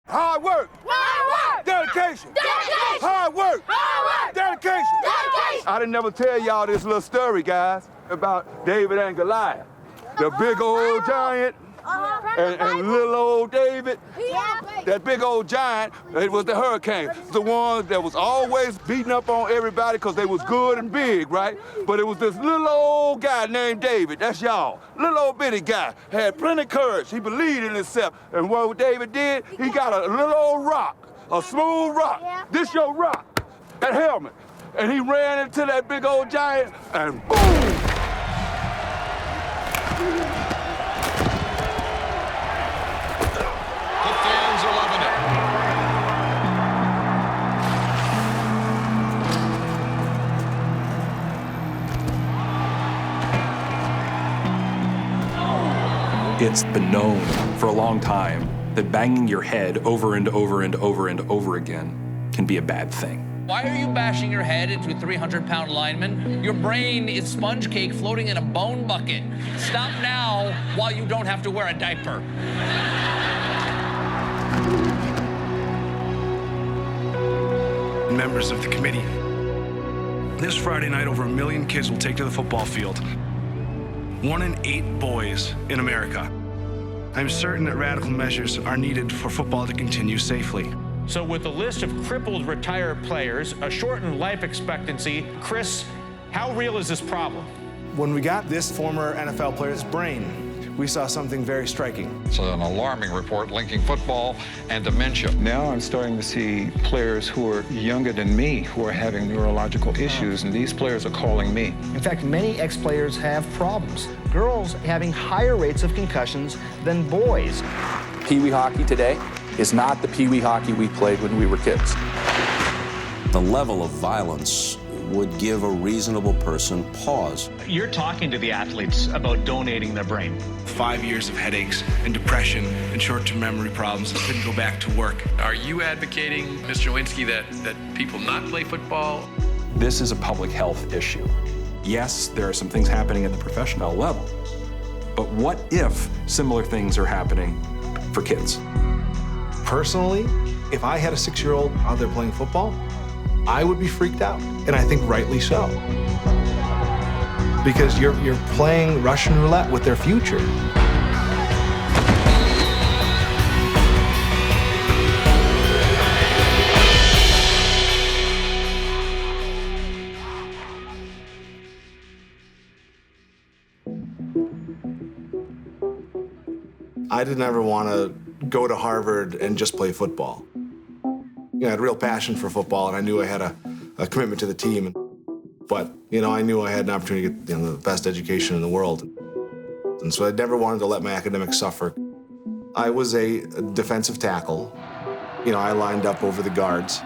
Hard work. Hard work. Dedication. Dedication. Hard work. Hard work. Dedication. Dedication. I didn't never tell y'all this little story, guys, about David and Goliath. The big old giant and little old David. That big old giant, it was the hurricane. The one that was always beating up on everybody because they was good and big, right? But it was this little old guy named David, that's y'all. Little old bitty guy, had plenty of courage. He believed in himself. And what David did, he got a little old rock, a smooth rock. This your rock, that helmet. And he ran into that big old giant and boom! It's been known for a long time that banging your head over and over and over and over again can be a bad thing. Why are you bashing your head into a 300-pound lineman? Your brain is sponge cake floating in a bone bucket. Stop now while you don't have to wear a diaper. Members of the committee, this Friday night, over 1 million kids will take to the football field. 1 in 8 boys in America. I'm certain that radical measures are needed for football to continue safely. So with a list of crippled retired players, a shortened life expectancy, Chris, how real is this problem? When we got this former NFL player's brain, we saw something very striking. It's an alarming report linking football and dementia. Now I'm starting to see players who are younger than me who are having neurological issues, and these players are calling me. In fact, many ex-players have problems. Girls having higher rates of concussions than boys. Pee-wee hockey today is not the pee-wee hockey we played when we were kids. The level of violence would give a reasonable person pause. You're talking to the athletes about donating their brain. 5 years of headaches and depression and short-term memory problems and couldn't go back to work. Are you advocating, Mr. Nowinski, that people not play football? This is a public health issue. Yes, there are some things happening at the professional level, but what if similar things are happening for kids? Personally, if I had a 6-year-old out there playing football, I would be freaked out, and I think rightly so. Because you're playing Russian roulette with their future. I didn't ever want to go to Harvard and just play football. I had a real passion for football, and I knew I had a commitment to the team. But, I knew I had an opportunity to get the best education in the world. And so I never wanted to let my academics suffer. I was a defensive tackle. I lined up over the guards,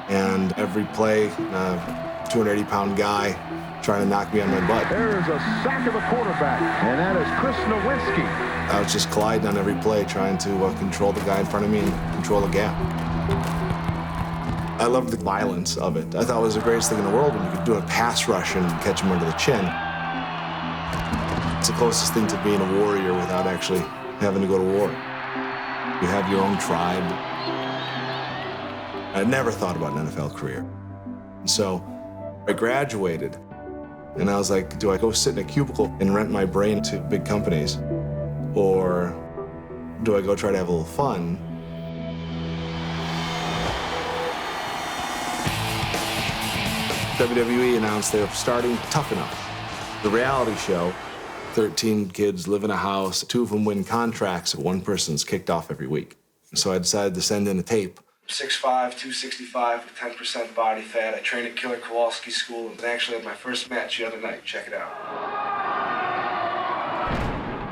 and every play, a 280-pound guy trying to knock me on my butt. There is a sack of a quarterback, and that is Chris Nowinski. I was just colliding on every play, trying to control the guy in front of me and control the gap. I loved the violence of it. I thought it was the greatest thing in the world when you could do a pass rush and catch him under the chin. It's the closest thing to being a warrior without actually having to go to war. You have your own tribe. I never thought about an NFL career. So I graduated, and I was like, do I go sit in a cubicle and rent my brain to big companies? Or do I go try to have a little fun? WWE announced they were starting Tough Enough, the reality show. 13 kids live in a house, 2 of them win contracts, and 1 person's kicked off every week. So I decided to send in a tape. 6'5", 265, with 10% body fat. I trained at Killer Kowalski School, and actually had my first match the other night. Check it out.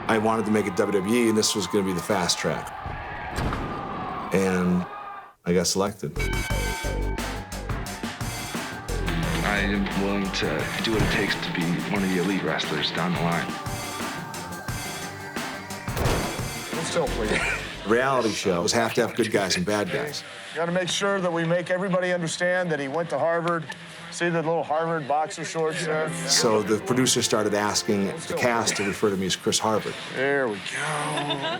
I wanted to make it WWE, and this was going to be the fast track. And I got selected. I am willing to do what it takes to be one of the elite wrestlers down the line. Hold still, please. Reality shows have to have good guys and bad guys. Got to make sure that we make everybody understand that he went to Harvard. See the little Harvard boxer shorts there? So the producer started asking the cast to refer to me as Chris Harvard. There we go.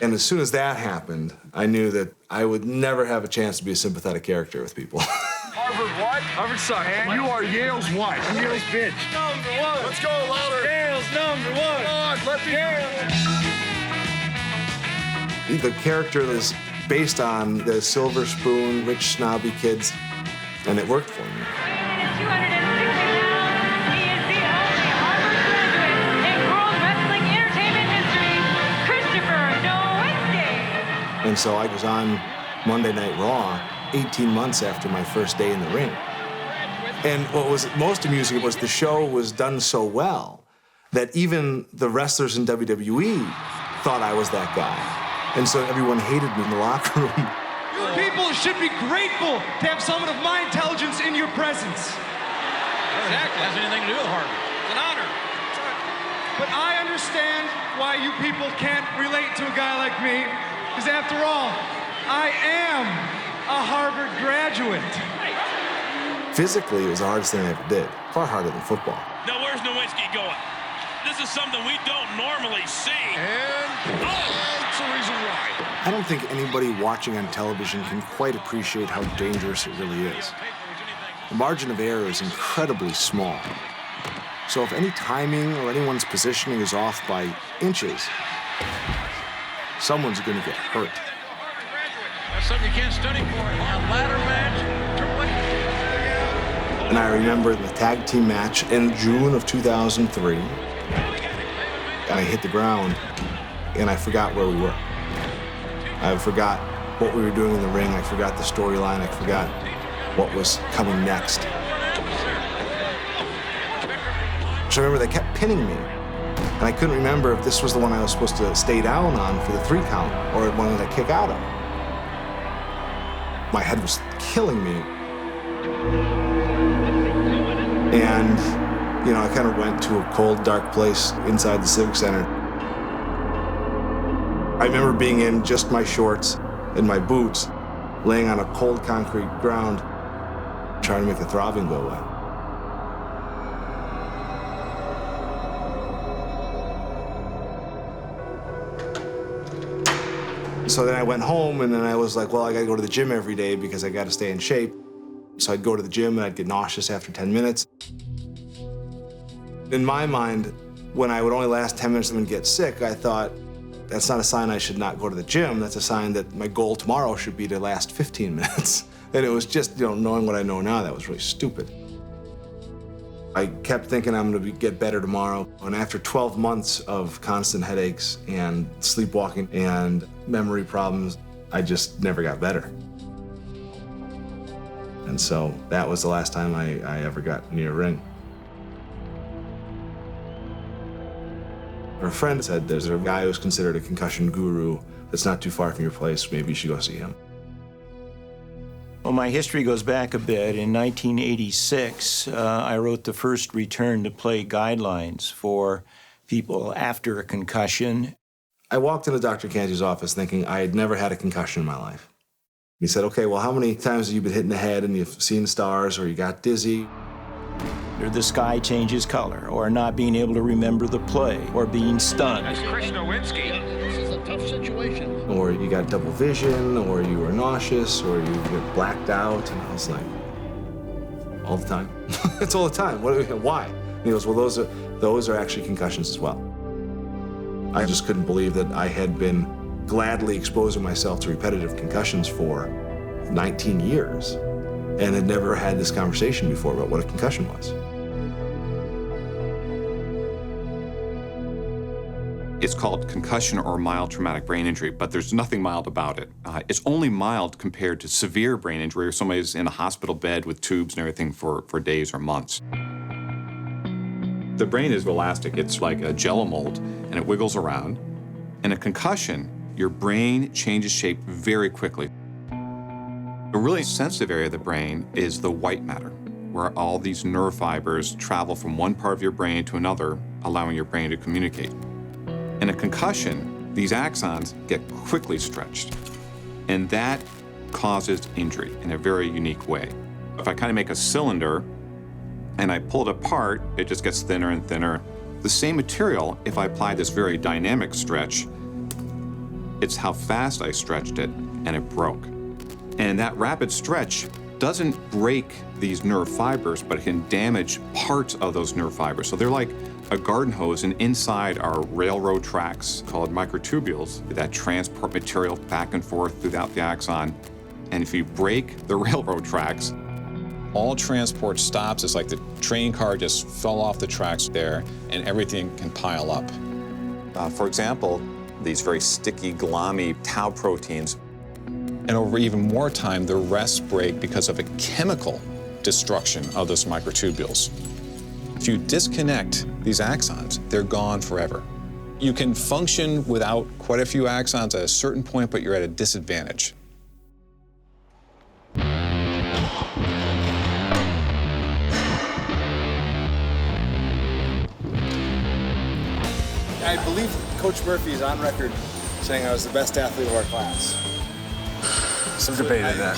And as soon as that happened, I knew that I would never have a chance to be a sympathetic character with people. Harvard what? Harvard suck. And you are Yale's what? Yale's bitch. Number one. Let's go, louder. Yale's number one. Come on, let me The character is based on the silver spoon, rich, snobby kids, and it worked for me. And so I was on Monday Night Raw 18 months after my first day in the ring. And what was most amusing was the show was done so well that even the wrestlers in WWE thought I was that guy. And so everyone hated me in the locker room. You people should be grateful to have someone of my intelligence in your presence. Exactly. Has anything to do with Harvard. It's an honor. But I understand why you people can't relate to a guy like me, because after all, I am a Harvard graduate. Physically, it was the hardest thing I ever did. Far harder than football. Now, where's Nowinski going? This is something we don't normally see. And that's the reason why. I don't think anybody watching on television can quite appreciate how dangerous it really is. The margin of error is incredibly small. So if any timing or anyone's positioning is off by inches, someone's going to get hurt. That's something you can't study for. A ladder match. And I remember the tag team match in June of 2003. I hit the ground, and I forgot where we were. I forgot what we were doing in the ring. I forgot the storyline. I forgot what was coming next. So I remember they kept pinning me, and I couldn't remember if this was the one I was supposed to stay down on for the 3 count or one that I kick out of. My head was killing me. And, you know, I kind of went to a cold, dark place inside the Civic Center. I remember being in just my shorts and my boots, laying on a cold concrete ground, trying to make the throbbing go away. So then I went home, and then I was like, well, I gotta go to the gym every day because I gotta stay in shape. So I'd go to the gym, and I'd get nauseous after 10 minutes. In my mind, when I would only last 10 minutes and then get sick, I thought, that's not a sign I should not go to the gym. That's a sign that my goal tomorrow should be to last 15 minutes. And it was just, you know, knowing what I know now, that was really stupid. I kept thinking I'm gonna get better tomorrow. And after 12 months of constant headaches and sleepwalking and memory problems, I just never got better. And so that was the last time I ever got near a ring. A friend said there's a guy who's considered a concussion guru that's not too far from your place. Maybe you should go see him. Well, my history goes back a bit. In 1986, I wrote the first return to play guidelines for people after a concussion. I walked into Dr. Canty's office thinking I had never had a concussion in my life. He said, okay, well, how many times have you been hit in the head and you've seen stars or you got dizzy? Or the sky changes color, or not being able to remember the play, or being stunned. That's Chris Nowinski. This is a tough situation. Or you got double vision, or you were nauseous, or you get blacked out. And I was like, all the time? It's all the time. Why? And he goes, well, those are actually concussions as well. I just couldn't believe that I had been gladly exposing myself to repetitive concussions for 19 years and had never had this conversation before about what a concussion was. It's called concussion or mild traumatic brain injury, but there's nothing mild about it. It's only mild compared to severe brain injury where somebody's in a hospital bed with tubes and everything for days or months. The brain is elastic. It's like a jello mold, and it wiggles around. In a concussion, your brain changes shape very quickly. A really sensitive area of the brain is the white matter, where all these nerve fibers travel from one part of your brain to another, allowing your brain to communicate. In a concussion, these axons get quickly stretched. And that causes injury in a very unique way. If I kind of make a cylinder and I pull it apart, it just gets thinner and thinner. The same material, if I apply this very dynamic stretch, it's how fast I stretched it and it broke. And that rapid stretch doesn't break these nerve fibers, but it can damage parts of those nerve fibers. So they're like a garden hose, and inside are railroad tracks called microtubules that transport material back and forth throughout the axon. And if you break the railroad tracks, all transport stops. It's like the train car just fell off the tracks there, and everything can pile up. For example, these very sticky, glommy tau proteins. And over even more time, the rest break because of a chemical destruction of those microtubules. If you disconnect these axons, they're gone forever. You can function without quite a few axons at a certain point, but you're at a disadvantage. I believe Coach Murphy is on record saying I was the best athlete of our class. Some debated that.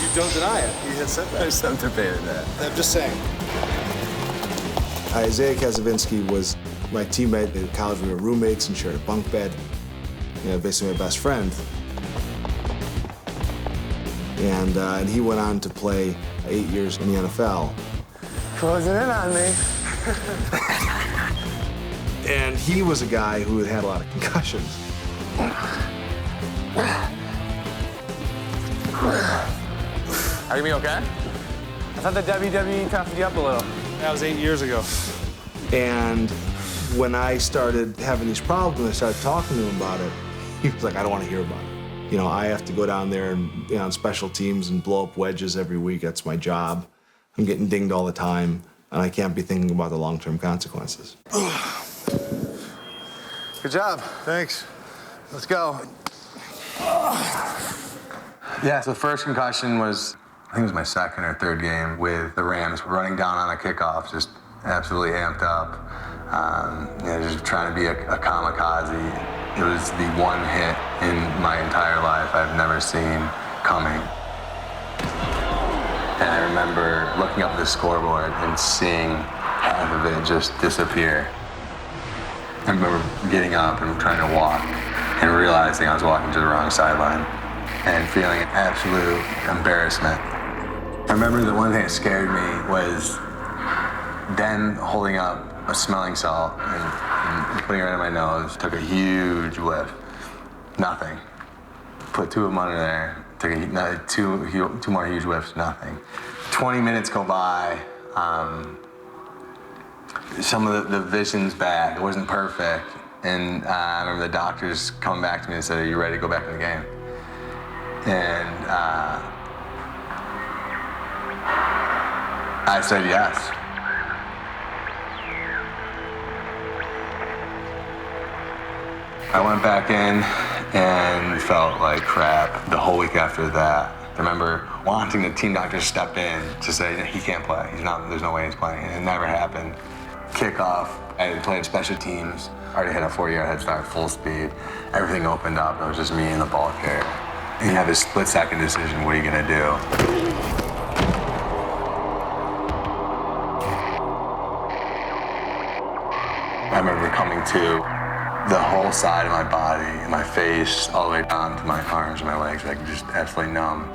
You don't deny it. He has said that. There's some debated that. I'm just saying. Isaiah Kazavinsky was my teammate in college. We were roommates and shared a bunk bed. You know, basically my best friend. And he went on to play 8 years in the NFL. Closing in on me. And he was a guy who had a lot of concussions. Are you okay? I thought the WWE toughened you up a little. That was 8 years ago. And when I started having these problems, I started talking to him about it. He was like, I don't want to hear about it. You know, I have to go down there and on special teams and blow up wedges every week. That's my job. I'm getting dinged all the time, and I can't be thinking about the long-term consequences. Good job. Thanks. Let's go. Yeah, so the first concussion was, I think it was my second or third game with the Rams, running down on a kickoff, just absolutely amped up. Just trying to be a kamikaze. It was the one hit in my entire life I've never seen coming. And I remember looking up at the scoreboard and seeing half of it just disappear. I remember getting up and trying to walk and realizing I was walking to the wrong sideline and feeling absolute embarrassment. I remember that one thing that scared me was then holding up a smelling salt and putting it right in my nose, took a huge whiff. Nothing. Put two of them under there, took two more huge whiffs, nothing. 20 minutes go by. Some of the vision's bad. It wasn't perfect. And I remember the doctors coming back to me and said, are you ready to go back in the game? And I said yes. I went back in and felt like crap the whole week after that. I remember wanting the team doctor to step in to say he can't play. There's no way he's playing. And it never happened. Kickoff, I had played special teams. Already had a 4-year head start, full speed. Everything opened up. It was just me and the ball carrier. And you have this split-second decision. What are you gonna do? I remember coming to the whole side of my body, my face, all the way down to my arms and my legs, like just absolutely numb.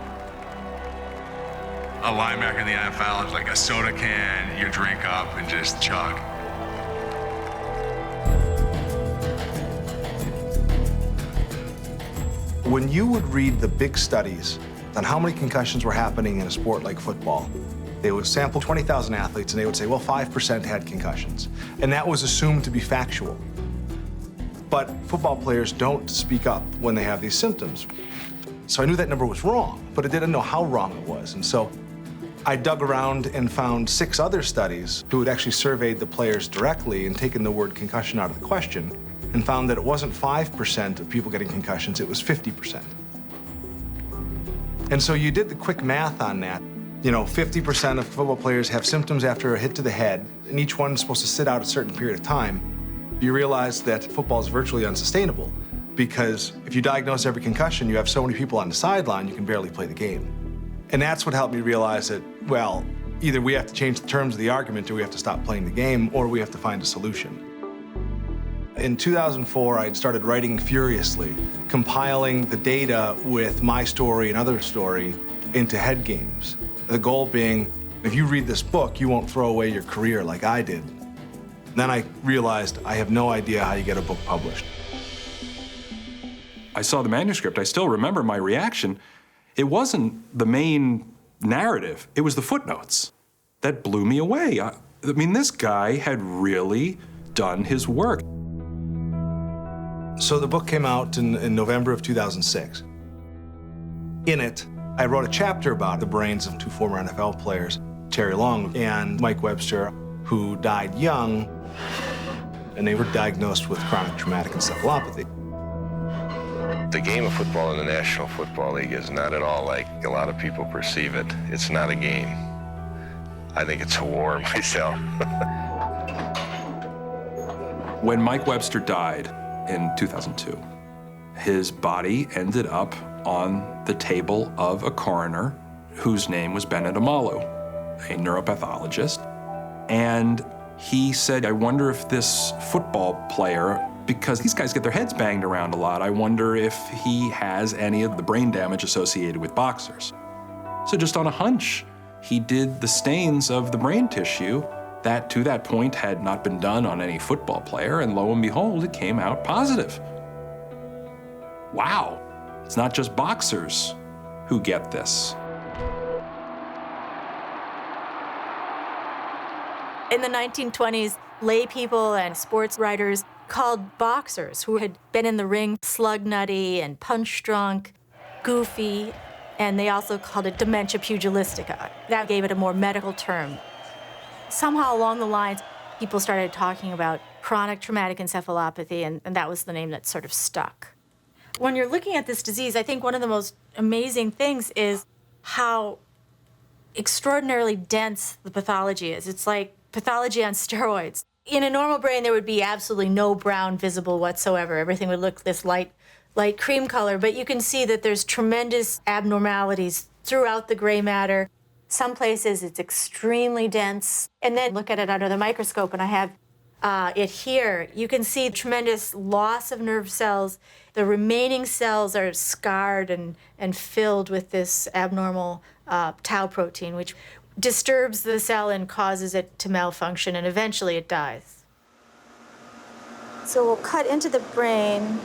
A linebacker in the NFL is like a soda can, you drink up and just chug. When you would read the big studies on how many concussions were happening in a sport like football, they would sample 20,000 athletes and they would say, well, 5% had concussions. And that was assumed to be factual. But football players don't speak up when they have these symptoms. So I knew that number was wrong, but I didn't know how wrong it was. And so I dug around and found 6 other studies who had actually surveyed the players directly and taken the word concussion out of the question and found that it wasn't 5% of people getting concussions, it was 50%. And so you did the quick math on that. You know, 50% of football players have symptoms after a hit to the head, and each one's supposed to sit out a certain period of time. You realize that football is virtually unsustainable. because if you diagnose every concussion, you have so many people on the sideline, you can barely play the game. And that's what helped me realize that, well, either we have to change the terms of the argument or we have to stop playing the game, or we have to find a solution. In 2004, I started writing furiously, compiling the data with my story and other story into head games. The goal being, if you read this book, you won't throw away your career like I did. Then I realized I have no idea how you get a book published. I saw the manuscript. I still remember my reaction. It wasn't the main narrative. It was the footnotes that blew me away. I mean, this guy had really done his work. So the book came out in November of 2006. In it, I wrote a chapter about the brains of two former NFL players, Terry Long and Mike Webster, who died young, and they were diagnosed with chronic traumatic encephalopathy. The game of football in the National Football League is not at all like a lot of people perceive it. It's not a game. I think it's a war myself. When Mike Webster died in 2002, his body ended up on the table of a coroner whose name was Bennett Amalu, a neuropathologist. And he said, I wonder if this football player, because these guys get their heads banged around a lot, I wonder if he has any of the brain damage associated with boxers. So just on a hunch, he did the stains of the brain tissue that to that point had not been done on any football player, and lo and behold, it came out positive. Wow, it's not just boxers who get this. In the 1920s, lay people and sports writers called boxers who had been in the ring slug nutty and punch drunk, goofy, and they also called it dementia pugilistica. That gave it a more medical term. Somehow along the lines, people started talking about chronic traumatic encephalopathy, and that was the name that sort of stuck. When you're looking at this disease, I think one of the most amazing things is how extraordinarily dense the pathology is. It's like pathology on steroids. In a normal brain, there would be absolutely no brown visible whatsoever. Everything would look this light cream color, but you can see that there's tremendous abnormalities throughout the gray matter. Some places it's extremely dense. And then look at it under the microscope, and I have it here. You can see tremendous loss of nerve cells. The remaining cells are scarred and filled with this abnormal tau protein, which disturbs the cell and causes it to malfunction, and eventually it dies. So we'll cut into the brain.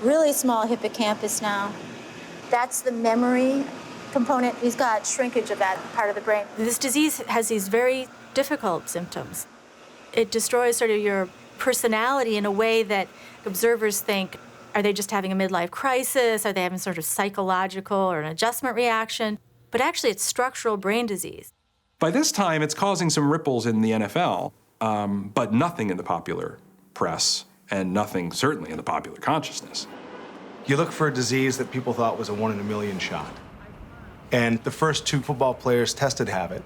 Really small hippocampus now. That's the memory component. He's got shrinkage of that part of the brain. This disease has these very difficult symptoms. It destroys sort of your personality in a way that observers think, are they just having a midlife crisis? Are they having sort of psychological or an adjustment reaction? But actually, it's structural brain disease. By this time, it's causing some ripples in the NFL, but nothing in the popular press, and nothing certainly in the popular consciousness. You look for a disease that people thought was a 1 in a million shot. And the first 2 football players tested to have it.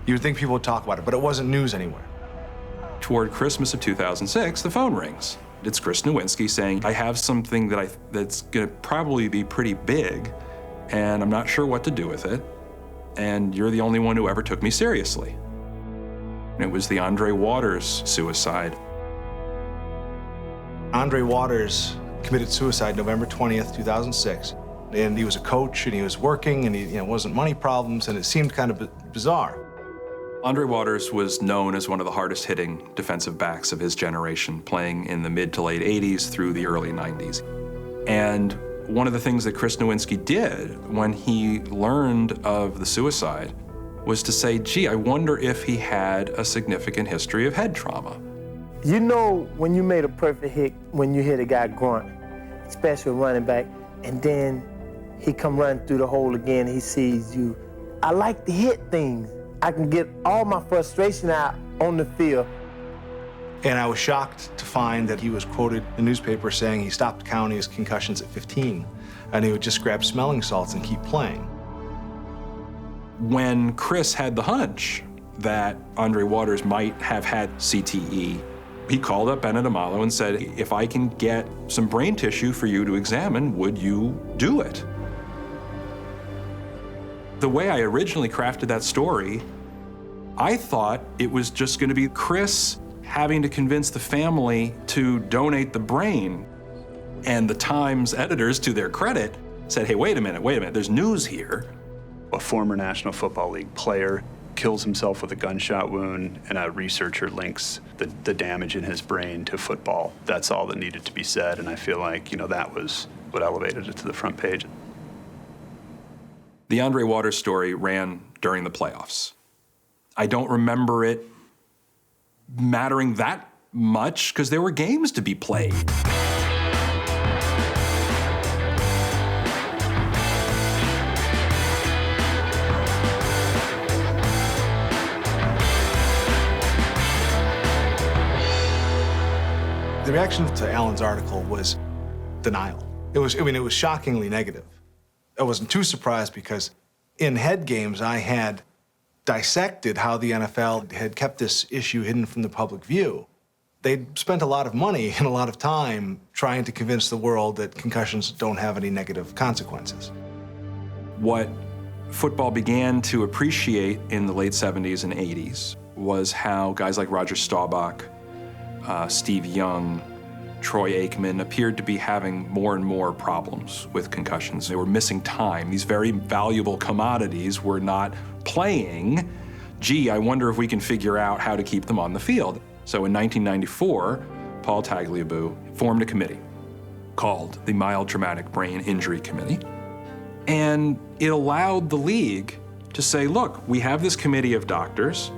You would think people would talk about it, but it wasn't news anywhere. Toward Christmas of 2006, the phone rings. It's Chris Nowinski saying, I have something that's gonna probably be pretty big, and I'm not sure what to do with it, and you're the only one who ever took me seriously. And it was the Andre Waters suicide. Andre Waters committed suicide November 20th, 2006. And he was a coach, and he was working, and it wasn't money problems, and it seemed kind of bizarre. Andre Waters was known as one of the hardest hitting defensive backs of his generation, playing in the mid to late 80s through the early 90s. And one of the things that Chris Nowinski did when he learned of the suicide was to say, gee, I wonder if he had a significant history of head trauma. You know when you made a perfect hit, when you hit a guy grunt, especially running back, and then he come running through the hole again, he sees you. I like to hit things. I can get all my frustration out on the field. And I was shocked to find that he was quoted in the newspaper saying he stopped counting his concussions at 15, and he would just grab smelling salts and keep playing. When Chris had the hunch that Andre Waters might have had CTE, he called up Bennett Amalo and said, if I can get some brain tissue for you to examine, would you do it? The way I originally crafted that story, I thought it was just going to be Chris having to convince the family to donate the brain. And the Times editors, to their credit, said, hey, wait a minute, there's news here. A former National Football League player kills himself with a gunshot wound, and a researcher links the damage in his brain to football. That's all that needed to be said, and I feel like, that was what elevated it to the front page. The Andre Waters story ran during the playoffs. I don't remember it mattering that much because there were games to be played. The reaction to Alan's article was denial. It was shockingly negative. I wasn't too surprised because in head games, I had dissected how the NFL had kept this issue hidden from the public view. They'd spent a lot of money and a lot of time trying to convince the world that concussions don't have any negative consequences. What football began to appreciate in the late 70s and 80s was how guys like Roger Staubach, Steve Young, Troy Aikman appeared to be having more and more problems with concussions. They were missing time. These very valuable commodities were not playing. Gee, I wonder if we can figure out how to keep them on the field. So in 1994, Paul Tagliabue formed a committee called the Mild Traumatic Brain Injury Committee. And it allowed the league to say, look, we have this committee of doctors.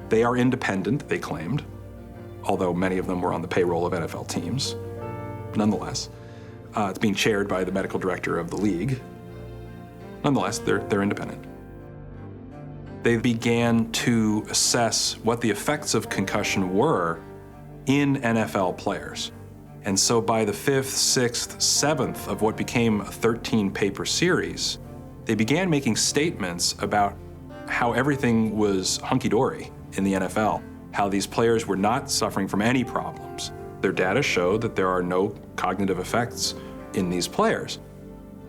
They are independent, they claimed, although many of them were on the payroll of NFL teams. Nonetheless, it's being chaired by the medical director of the league. Nonetheless, they're independent. They began to assess what the effects of concussion were in NFL players. And so by the 5th, 6th, 7th of what became a 13-paper series, they began making statements about how everything was hunky-dory in the NFL, how these players were not suffering from any problems. Their data showed that there are no cognitive effects in these players.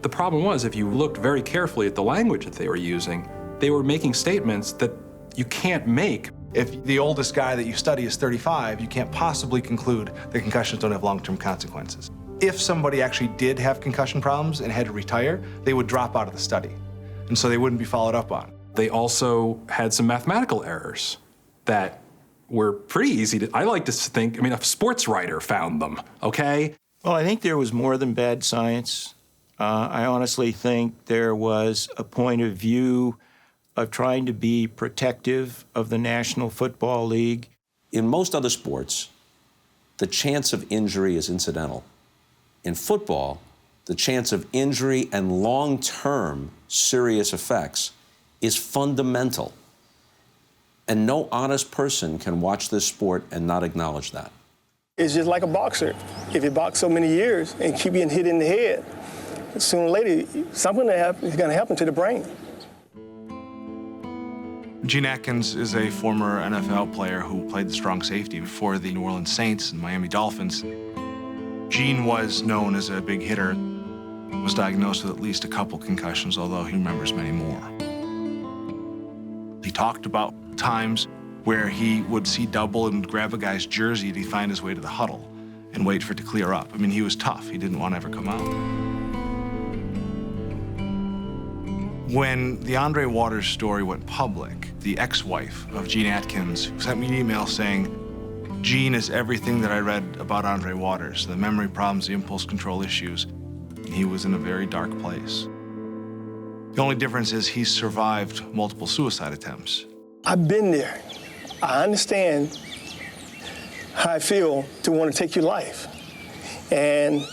The problem was, if you looked very carefully at the language that they were using, they were making statements that you can't make. If the oldest guy that you study is 35, you can't possibly conclude that concussions don't have long-term consequences. If somebody actually did have concussion problems and had to retire, they would drop out of the study. And so they wouldn't be followed up on. They also had some mathematical errors that were pretty easy to, I like to think, a sports writer found them, okay? Well, I think there was more than bad science. I honestly think there was a point of view of trying to be protective of the National Football League. In most other sports, the chance of injury is incidental. In football, the chance of injury and long-term serious effects is fundamental. And no honest person can watch this sport and not acknowledge that. It's just like a boxer. If you box so many years and keep getting hit in the head, sooner or later, something is going to happen to the brain. Gene Atkins is a former NFL player who played the strong safety for the New Orleans Saints and Miami Dolphins. Gene was known as a big hitter, was diagnosed with at least a couple concussions, although he remembers many more. He talked about times where he would see double and grab a guy's jersey to find his way to the huddle and wait for it to clear up. He was tough. He didn't want to ever come out. When the Andre Waters story went public, the ex-wife of Gene Atkins sent me an email saying, Gene is everything that I read about Andre Waters, the memory problems, the impulse control issues. He was in a very dark place. The only difference is he's survived multiple suicide attempts. I've been there. I understand how I feel to want to take your life. And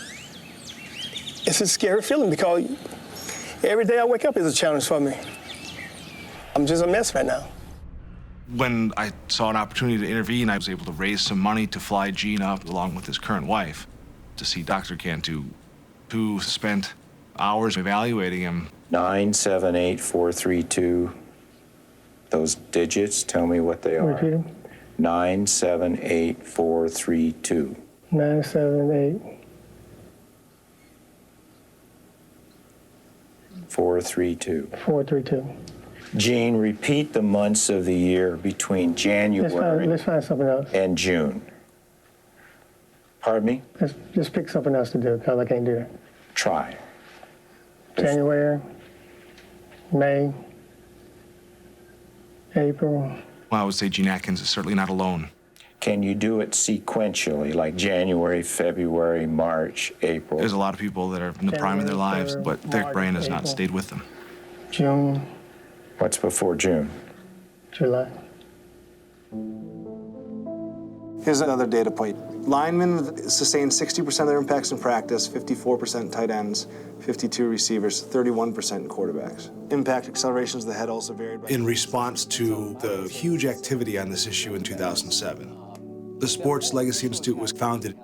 it's a scary feeling because every day I wake up is a challenge for me. I'm just a mess right now. When I saw an opportunity to intervene, I was able to raise some money to fly Gene up along with his current wife to see Dr. Cantu, who spent hours evaluating him. 978-432-13 Those digits, tell me what they are. Repeat them. 978432. 978. 432. 432. Gene, repeat the months of the year between January Let's find something else. and June. Pardon me? Let's just pick something else to do, because I can't do that. Try. January, May, April. Well, I would say Gene Atkins is certainly not alone. Can you do it sequentially, like January, February, March, April? There's a lot of people that are in the prime of their lives, but their brain has not stayed with them. June. What's before June? July. Here's another data point. Linemen sustain 60% of their impacts in practice, 54% tight ends, 52 receivers, 31% quarterbacks. Impact accelerations of the head also varied by... In response to the huge activity on this issue in 2007, the Sports Legacy Institute was founded.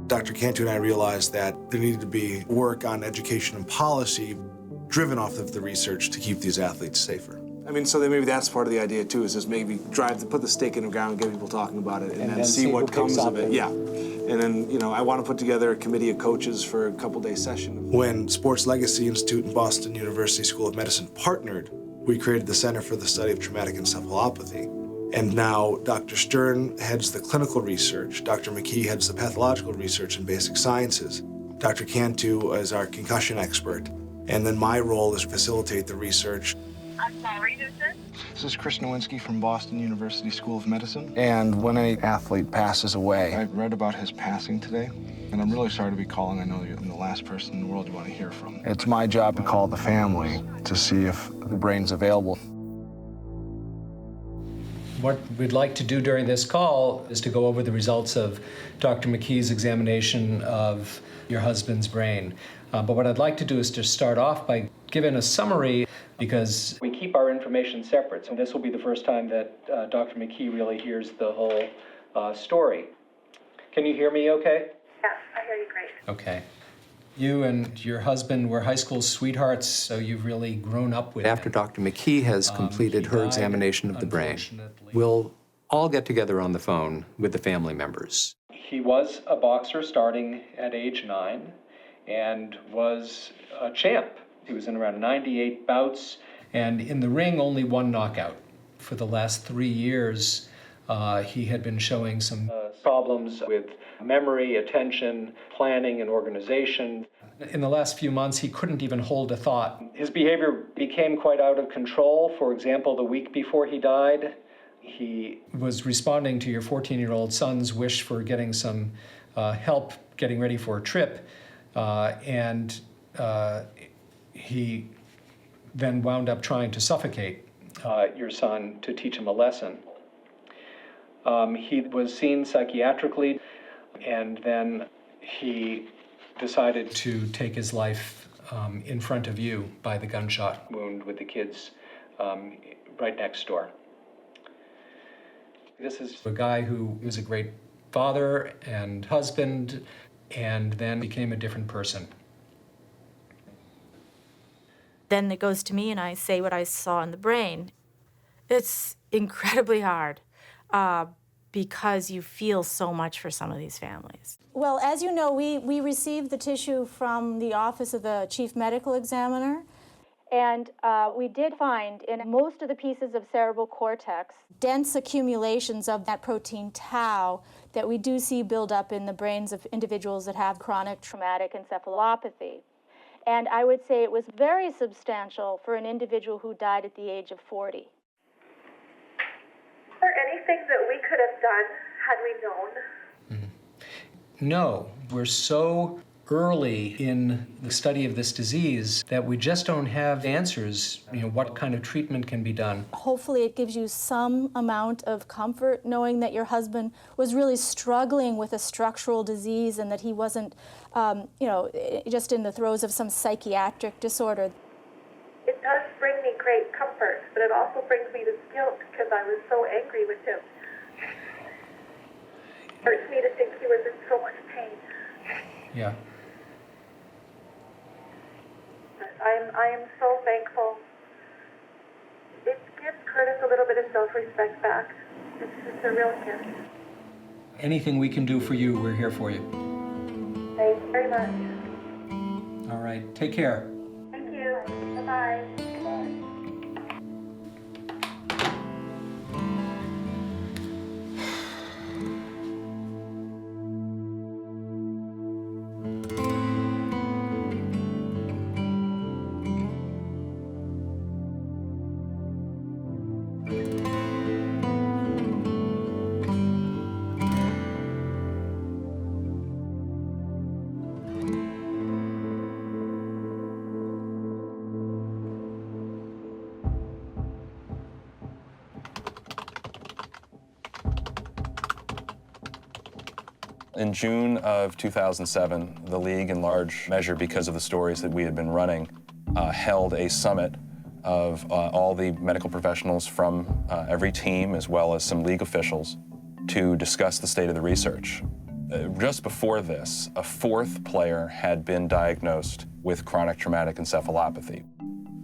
Dr. Cantu and I realized that there needed to be work on education and policy driven off of the research to keep these athletes safer. I mean, so then maybe that's part of the idea too, is just maybe put the stake in the ground, get people talking about it, and then see what comes of it. Yeah. And then, you know, I want to put together a committee of coaches for a couple-day session. When Sports Legacy Institute and Boston University School of Medicine partnered, we created the Center for the Study of Traumatic Encephalopathy. And now Dr. Stern heads the clinical research, Dr. McKee heads the pathological research and basic sciences, Dr. Cantu is our concussion expert, and then my role is to facilitate the research. I'm sorry, who's this? This is Chris Nowinski from Boston University School of Medicine. And when an athlete passes away, I read about his passing today, and I'm really sorry to be calling. I know I'm the last person in the world you want to hear from. It's my job to call the family to see if the brain's available. What we'd like to do during this call is to go over the results of Dr. McKee's examination of your husband's brain. But what I'd like to do is to start off by giving a summary, because we keep our information separate. So this will be the first time that Dr. McKee really hears the whole story. Can you hear me okay? Yes, I hear you great. Okay. You and your husband were high school sweethearts, so you've really grown up with After Dr. McKee has completed her examination of the brain, we'll all get together on the phone with the family members. He was a boxer starting at age 9 and was a champ. He was in around 98 bouts, and in the ring, only one knockout. For the last 3 years, he had been showing some problems with memory, attention, planning, and organization. In the last few months, he couldn't even hold a thought. His behavior became quite out of control. For example, the week before he died, he was responding to your 14-year-old son's wish for getting some help getting ready for a trip, and he then wound up trying to suffocate your son to teach him a lesson. He was seen psychiatrically, and then he decided to take his life in front of you by the gunshot wound with the kids right next door. This is a guy who was a great father and husband, and then became a different person. Then it goes to me and I say what I saw in the brain. It's incredibly hard because you feel so much for some of these families. Well, as you know, we received the tissue from the Office of the Chief Medical Examiner, and we did find in most of the pieces of cerebral cortex dense accumulations of that protein tau that we do see build up in the brains of individuals that have chronic traumatic encephalopathy. And I would say it was very substantial for an individual who died at the age of 40. Is there anything that we could have done had we known? No, we're so early in the study of this disease that we just don't have answers, what kind of treatment can be done. Hopefully it gives you some amount of comfort knowing that your husband was really struggling with a structural disease and that he wasn't, just in the throes of some psychiatric disorder. It does bring me great comfort, but it also brings me this guilt because I was so angry with him. It hurts me to think he was in so much pain. Yeah. I am so thankful. It gives Chris self-respect back. It's a real gift. Anything we can do for you, we're here for you. Thank you very much. All right, take care. Thank you. Bye-bye. Bye. In June of 2007, the league, in large measure because of the stories that we had been running, held a summit of all the medical professionals from every team, as well as some league officials, to discuss the state of the research. Just before this, a fourth player had been diagnosed with chronic traumatic encephalopathy.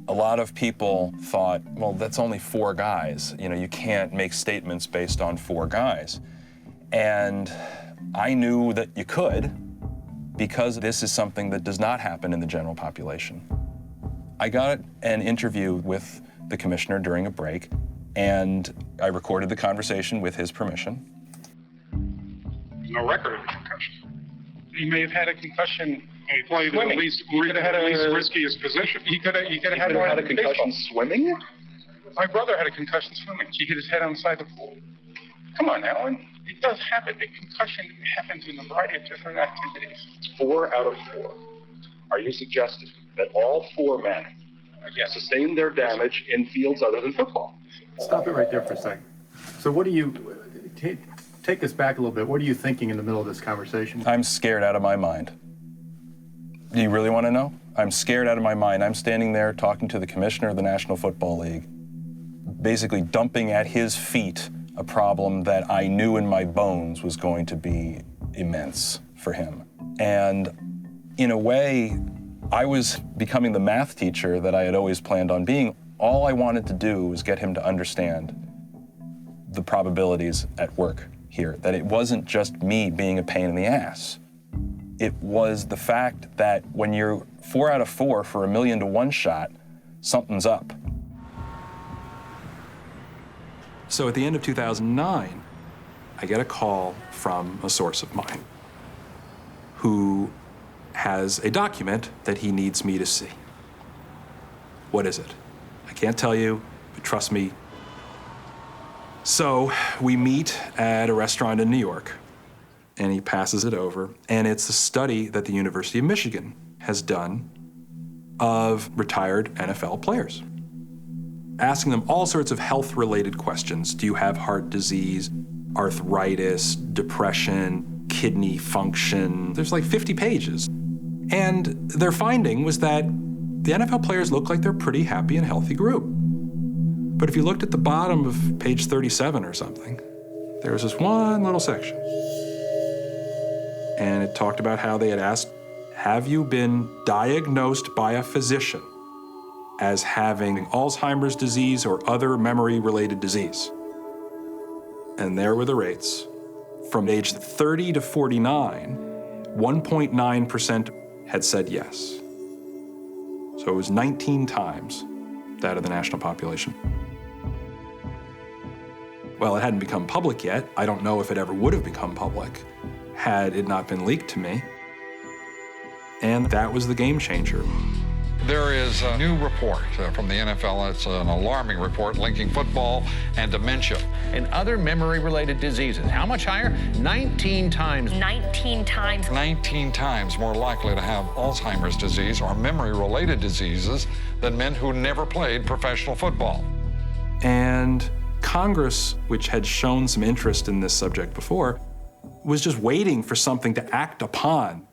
A lot of people thought, well, that's only 4 guys. You know, you can't make statements based on 4 guys. And I knew that you could, because this is something that does not happen in the general population. I got an interview with the commissioner during a break, and I recorded the conversation with his permission. There's no record of a concussion. He may have had a concussion. He played Swimming. at least He could have had a riskiest position. He could have had a concussion swimming? My brother had a concussion swimming. He hit his head outside the pool. Come on, Alan. It does happen. A concussion happens in a variety of different activities. 4 out of 4. Are you suggesting that all 4 men sustained their damage in fields other than football? Stop it right there for a second. So what do you, take us back a little bit, what are you thinking in the middle of this conversation? I'm scared out of my mind. Do you really want to know? I'm scared out of my mind. I'm standing there talking to the commissioner of the National Football League, basically dumping at his feet a problem that I knew in my bones was going to be immense for him. And in a way, I was becoming the math teacher that I had always planned on being. All I wanted to do was get him to understand the probabilities at work here, that it wasn't just me being a pain in the ass. It was the fact that when you're 4 out of 4 for a 1,000,000 to 1 shot, something's up. So at the end of 2009, I get a call from a source of mine who has a document that he needs me to see. What is it? I can't tell you, but trust me. So we meet at a restaurant in New York, and he passes it over, and it's a study that the University of Michigan has done of retired NFL players, asking them all sorts of health-related questions. Do you have heart disease, arthritis, depression, kidney function? There's like 50 pages. And their finding was that the NFL players look like they're a pretty happy and healthy group. But if you looked at the bottom of page 37 or something, there was this one little section. And it talked about how they had asked, have you been diagnosed by a physician as having Alzheimer's disease or other memory-related disease? And there were the rates. From age 30 to 49, 1.9% had said yes. So it was 19 times that of the national population. Well, it hadn't become public yet. I don't know if it ever would have become public had it not been leaked to me. And that was the game changer. There is a new report from the NFL. It's an alarming report linking football and dementia. And other memory-related diseases. How much higher? 19 times. 19 times. 19 times more likely to have Alzheimer's disease or memory-related diseases than men who never played professional football. And Congress, which had shown some interest in this subject before, was just waiting for something to act upon.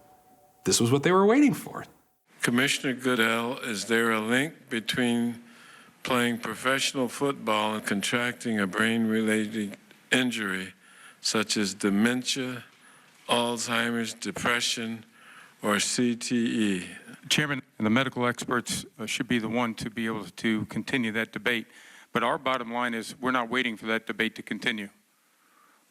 This was what they were waiting for. Commissioner Goodell, is there a link between playing professional football and contracting a brain-related injury such as dementia, Alzheimer's, depression, or CTE? Chairman, the medical experts should be the one to be able to continue that debate. But our bottom line is we're not waiting for that debate to continue.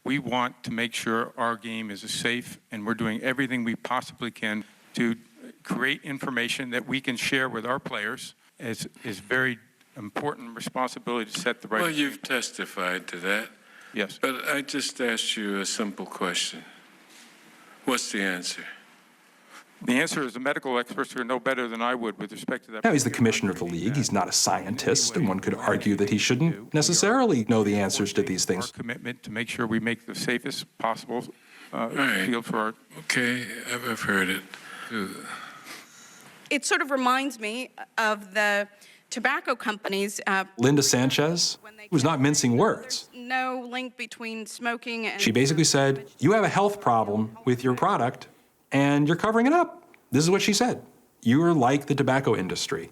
We want to make sure our game is safe, and we're doing everything we possibly can to create information that we can share with our players. Is very important responsibility to set the right. Well, you've testified to that. Yes. But I just asked you a simple question. What's the answer? The answer is the medical experts who are no better than I would with respect to that. Now, he's the commissioner of the league. He's not a scientist, and one could argue that he shouldn't necessarily know the answers to these things. Our commitment to make sure we make the safest possible field for our. Okay, I've heard it. It sort of reminds me of the tobacco companies. Linda Sanchez was not mincing words. No link between smoking and. She basically said, you have a health problem with your product, and you're covering it up. This is what she said. You're like the tobacco industry.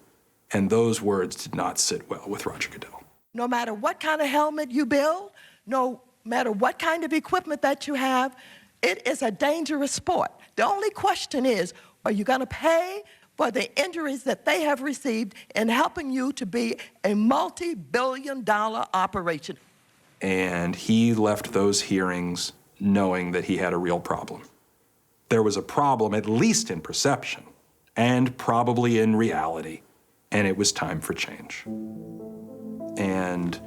And those words did not sit well with Roger Goodell. No matter what kind of helmet you build, no matter what kind of equipment that you have, it is a dangerous sport. The only question is, are you going to pay for the injuries that they have received in helping you to be a multi-billion-dollar operation? And he left those hearings knowing that he had a real problem. There was a problem, at least in perception, and probably in reality, and it was time for change. And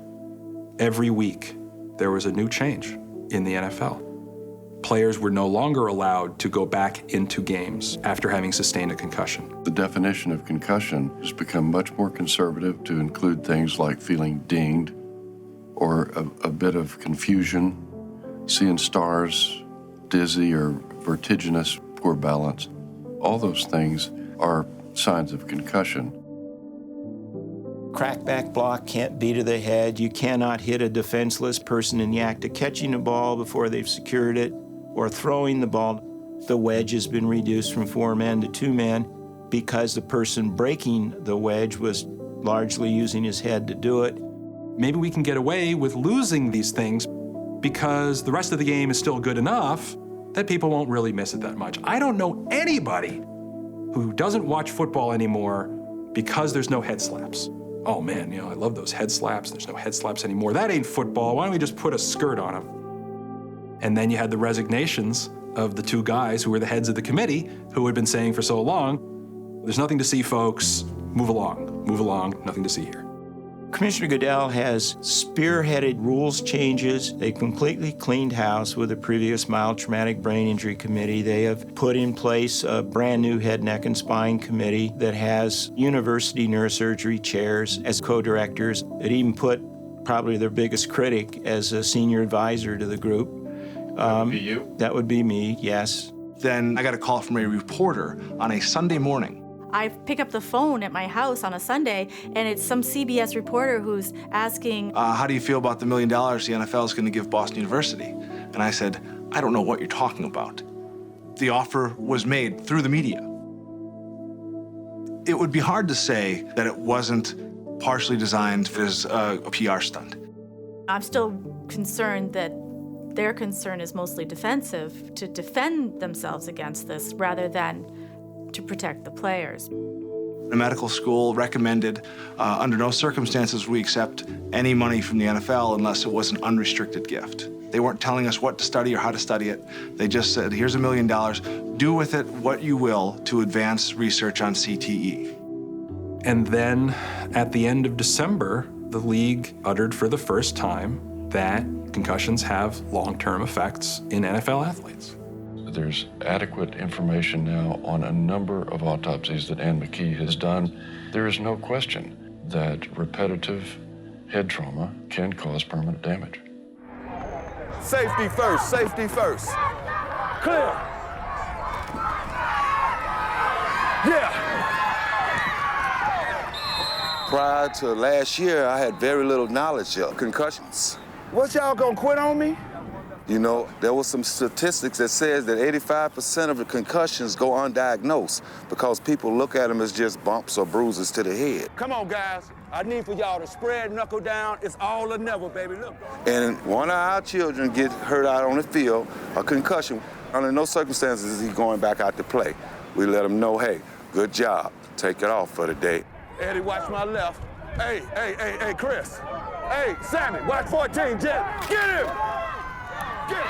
every week, there was a new change in the NFL. Players were no longer allowed to go back into games after having sustained a concussion. The definition of concussion has become much more conservative to include things like feeling dinged or a bit of confusion, seeing stars, dizzy or vertiginous, poor balance. All those things are signs of concussion. Crackback block can't be to the head. You cannot hit a defenseless person in the act of catching a ball before they've secured it or throwing the ball. The wedge has been reduced from 4 men to 2 men because the person breaking the wedge was largely using his head to do it. Maybe we can get away with losing these things because the rest of the game is still good enough that people won't really miss it that much. I don't know anybody who doesn't watch football anymore because there's no head slaps. Oh man, I love those head slaps. There's no head slaps anymore. That ain't football. Why don't we just put a skirt on them? And then you had the resignations of the 2 guys who were the heads of the committee who had been saying for so long, there's nothing to see, folks. Move along, nothing to see here. Commissioner Goodell has spearheaded rules changes. They completely cleaned house with the previous mild traumatic brain injury committee. They have put in place a brand new head, neck, and spine committee that has university neurosurgery chairs as co-directors. It even put probably their biggest critic as a senior advisor to the group. That would be you? That would be me, yes. Then I got a call from a reporter on a Sunday morning. I pick up the phone at my house on a Sunday, and it's some CBS reporter who's asking, how do you feel about the $1 million the NFL is going to give Boston University? And I said, I don't know what you're talking about. The offer was made through the media. It would be hard to say that it wasn't partially designed as a PR stunt. I'm still concerned that their concern is mostly defensive, to defend themselves against this rather than to protect the players. The medical school recommended under no circumstances we accept any money from the NFL unless it was an unrestricted gift. They weren't telling us what to study or how to study it. They just said, here's $1 million, do with it what you will to advance research on CTE. And then at the end of December, the league uttered for the first time that concussions have long-term effects in NFL athletes. There's adequate information now on a number of autopsies that Ann McKee has done. There is no question that repetitive head trauma can cause permanent damage. Safety first, safety first. Clear. Yeah. Prior to last year, I had very little knowledge of concussions. What, y'all gonna quit on me? You know, there was some statistics that says that 85% of the concussions go undiagnosed because people look at them as just bumps or bruises to the head. Come on, guys. I need for y'all to spread, knuckle down. It's all or never, baby. Look. And one of our children get hurt out on the field, a concussion. Under no circumstances is he going back out to play. We let him know, hey, good job. Take it off for the day. Eddie, watch my left. Hey, Chris. Hey, Sammy, watch 14, Jet. Get him! Get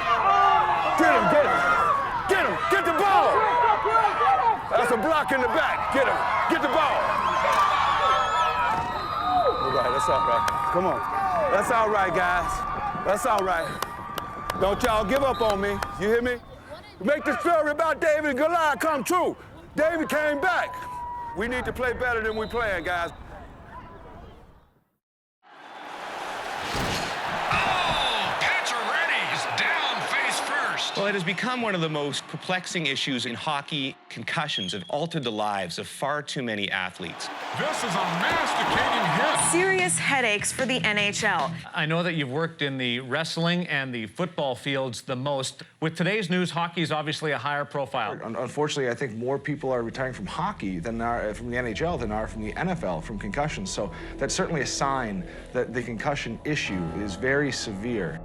him! Get the ball! That's a block in the back. Get him! Get the ball! All right, that's all right. Come on. That's all right, guys. That's all right. Don't y'all give up on me. You hear me? Make the story about David and Goliath come true. David came back. We need to play better than we're playing, guys. Well, it has become one of the most perplexing issues in hockey. Concussions have altered the lives of far too many athletes. This is a masticating hit. Serious headaches for the NHL. I know that you've worked in the wrestling and the football fields the most. With today's news, hockey is obviously a higher profile. Unfortunately, I think more people are retiring from hockey than are from the NHL than are from the NFL from concussions. So that's certainly a sign that the concussion issue is very severe.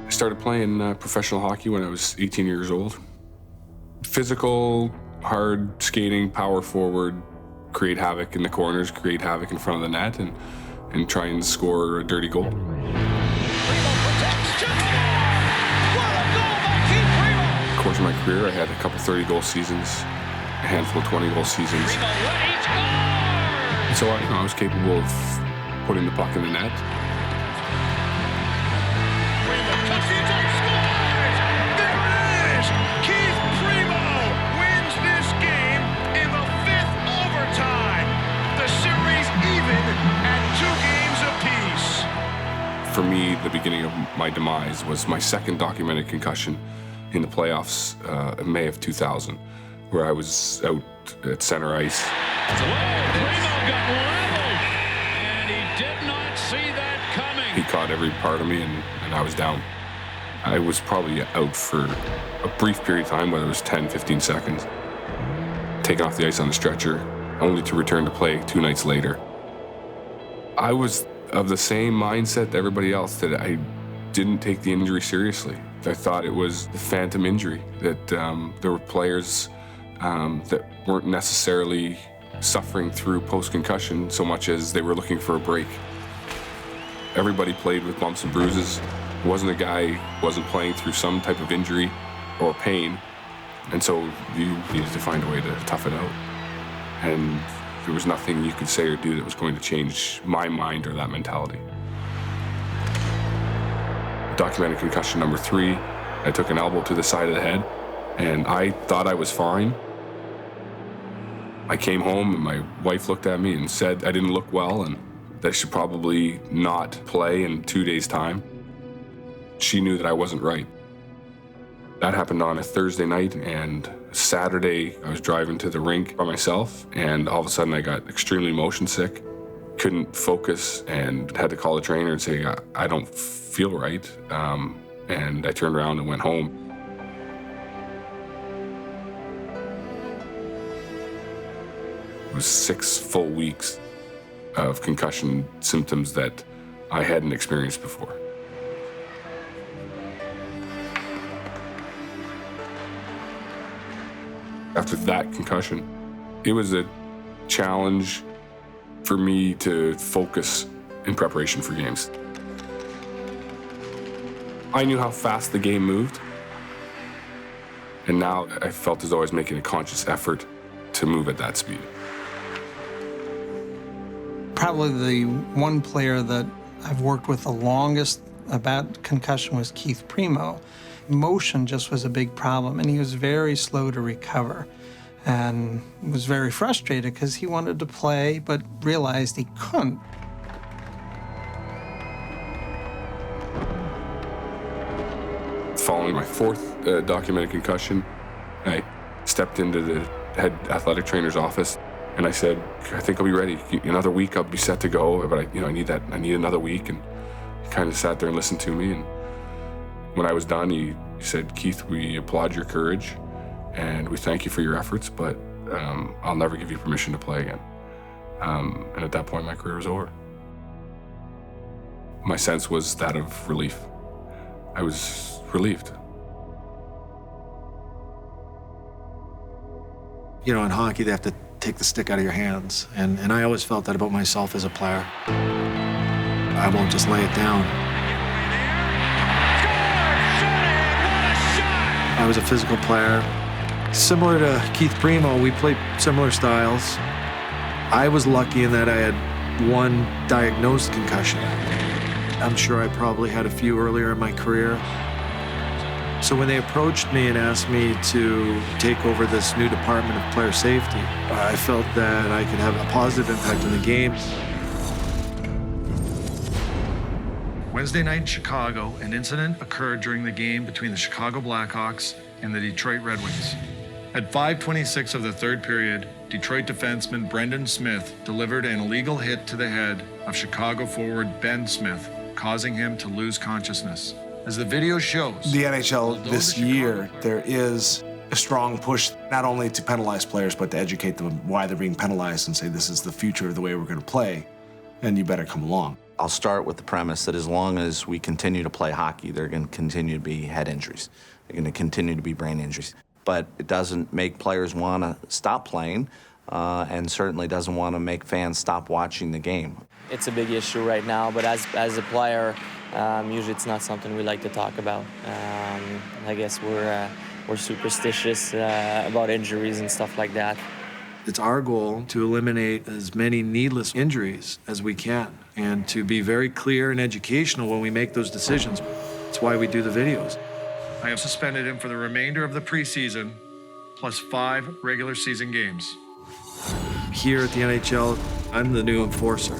I started playing professional hockey when I was 18 years old. Physical, hard skating, power forward, create havoc in the corners, create havoc in front of the net, and try and score a dirty goal. In the course of my career, I had a couple 30-goal seasons, a handful of 20-goal seasons. And so I was capable of putting the puck in the net. For me, the beginning of my demise was my second documented concussion in the playoffs in May of 2000, where I was out at center ice. Primo got leveled, and he did not see that coming. He caught every part of me, and I was down. I was probably out for a brief period of time, whether it was 10, 15 seconds, taken off the ice on a stretcher, only to return to play 2 nights later. I was of the same mindset to everybody else, that I didn't take the injury seriously. I thought it was a phantom injury, that there were players that weren't necessarily suffering through post-concussion so much as they were looking for a break. Everybody played with bumps and bruises. It wasn't a guy who wasn't playing through some type of injury or pain, and so you needed to find a way to tough it out. And there was nothing you could say or do that was going to change my mind or that mentality. Documented concussion number 3, I took an elbow to the side of the head, and I thought I was fine. I came home, and my wife looked at me and said I didn't look well, and that I should probably not play in 2 days' time. She knew that I wasn't right. That happened on a Thursday night, and Saturday I was driving to the rink by myself, and all of a sudden I got extremely motion sick, couldn't focus, and had to call the trainer and say, I don't feel right. And I turned around and went home. It was 6 full weeks of concussion symptoms that I hadn't experienced before. After that concussion, it was a challenge for me to focus in preparation for games. I knew how fast the game moved, and now I felt as though I was making a conscious effort to move at that speed. Probably the one player that I've worked with the longest about concussion was Keith Primo. Motion just was a big problem, and he was very slow to recover, and was very frustrated because he wanted to play but realized he couldn't. Following my 4th documented concussion, I stepped into the head athletic trainer's office, and I said, I think I'll be ready. Another week I'll be set to go, but I need another week. And he kind of sat there and listened to me, and when I was done, he said, Keith, we applaud your courage, and we thank you for your efforts, but I'll never give you permission to play again. And at that point, my career was over. My sense was that of relief. I was relieved. You know, in hockey, they have to take the stick out of your hands. And I always felt that about myself as a player. I won't just lay it down. I was a physical player. Similar to Keith Primo, we played similar styles. I was lucky in that I had one diagnosed concussion. I'm sure I probably had a few earlier in my career. So when they approached me and asked me to take over this new department of player safety, I felt that I could have a positive impact on the game. Wednesday night in Chicago, an incident occurred during the game between the Chicago Blackhawks and the Detroit Red Wings. At 5:26 of the third period, Detroit defenseman Brendan Smith delivered an illegal hit to the head of Chicago forward Ben Smith, causing him to lose consciousness. As the video shows, The NHL this year, there is a strong push not only to penalize players, but to educate them why they're being penalized and say this is the future of the way we're going to play, and you better come along. I'll start with the premise that as long as we continue to play hockey, there are going to continue to be head injuries. There are going to continue to be brain injuries. But it doesn't make players want to stop playing, and certainly doesn't want to make fans stop watching the game. It's a big issue right now, but as a player, usually it's not something we like to talk about. I guess we're superstitious about injuries and stuff like that. It's our goal to eliminate as many needless injuries as we can and to be very clear and educational when we make those decisions. That's why we do the videos. I have suspended him for the remainder of the preseason, plus 5 regular season games. Here at the NHL, I'm the new enforcer.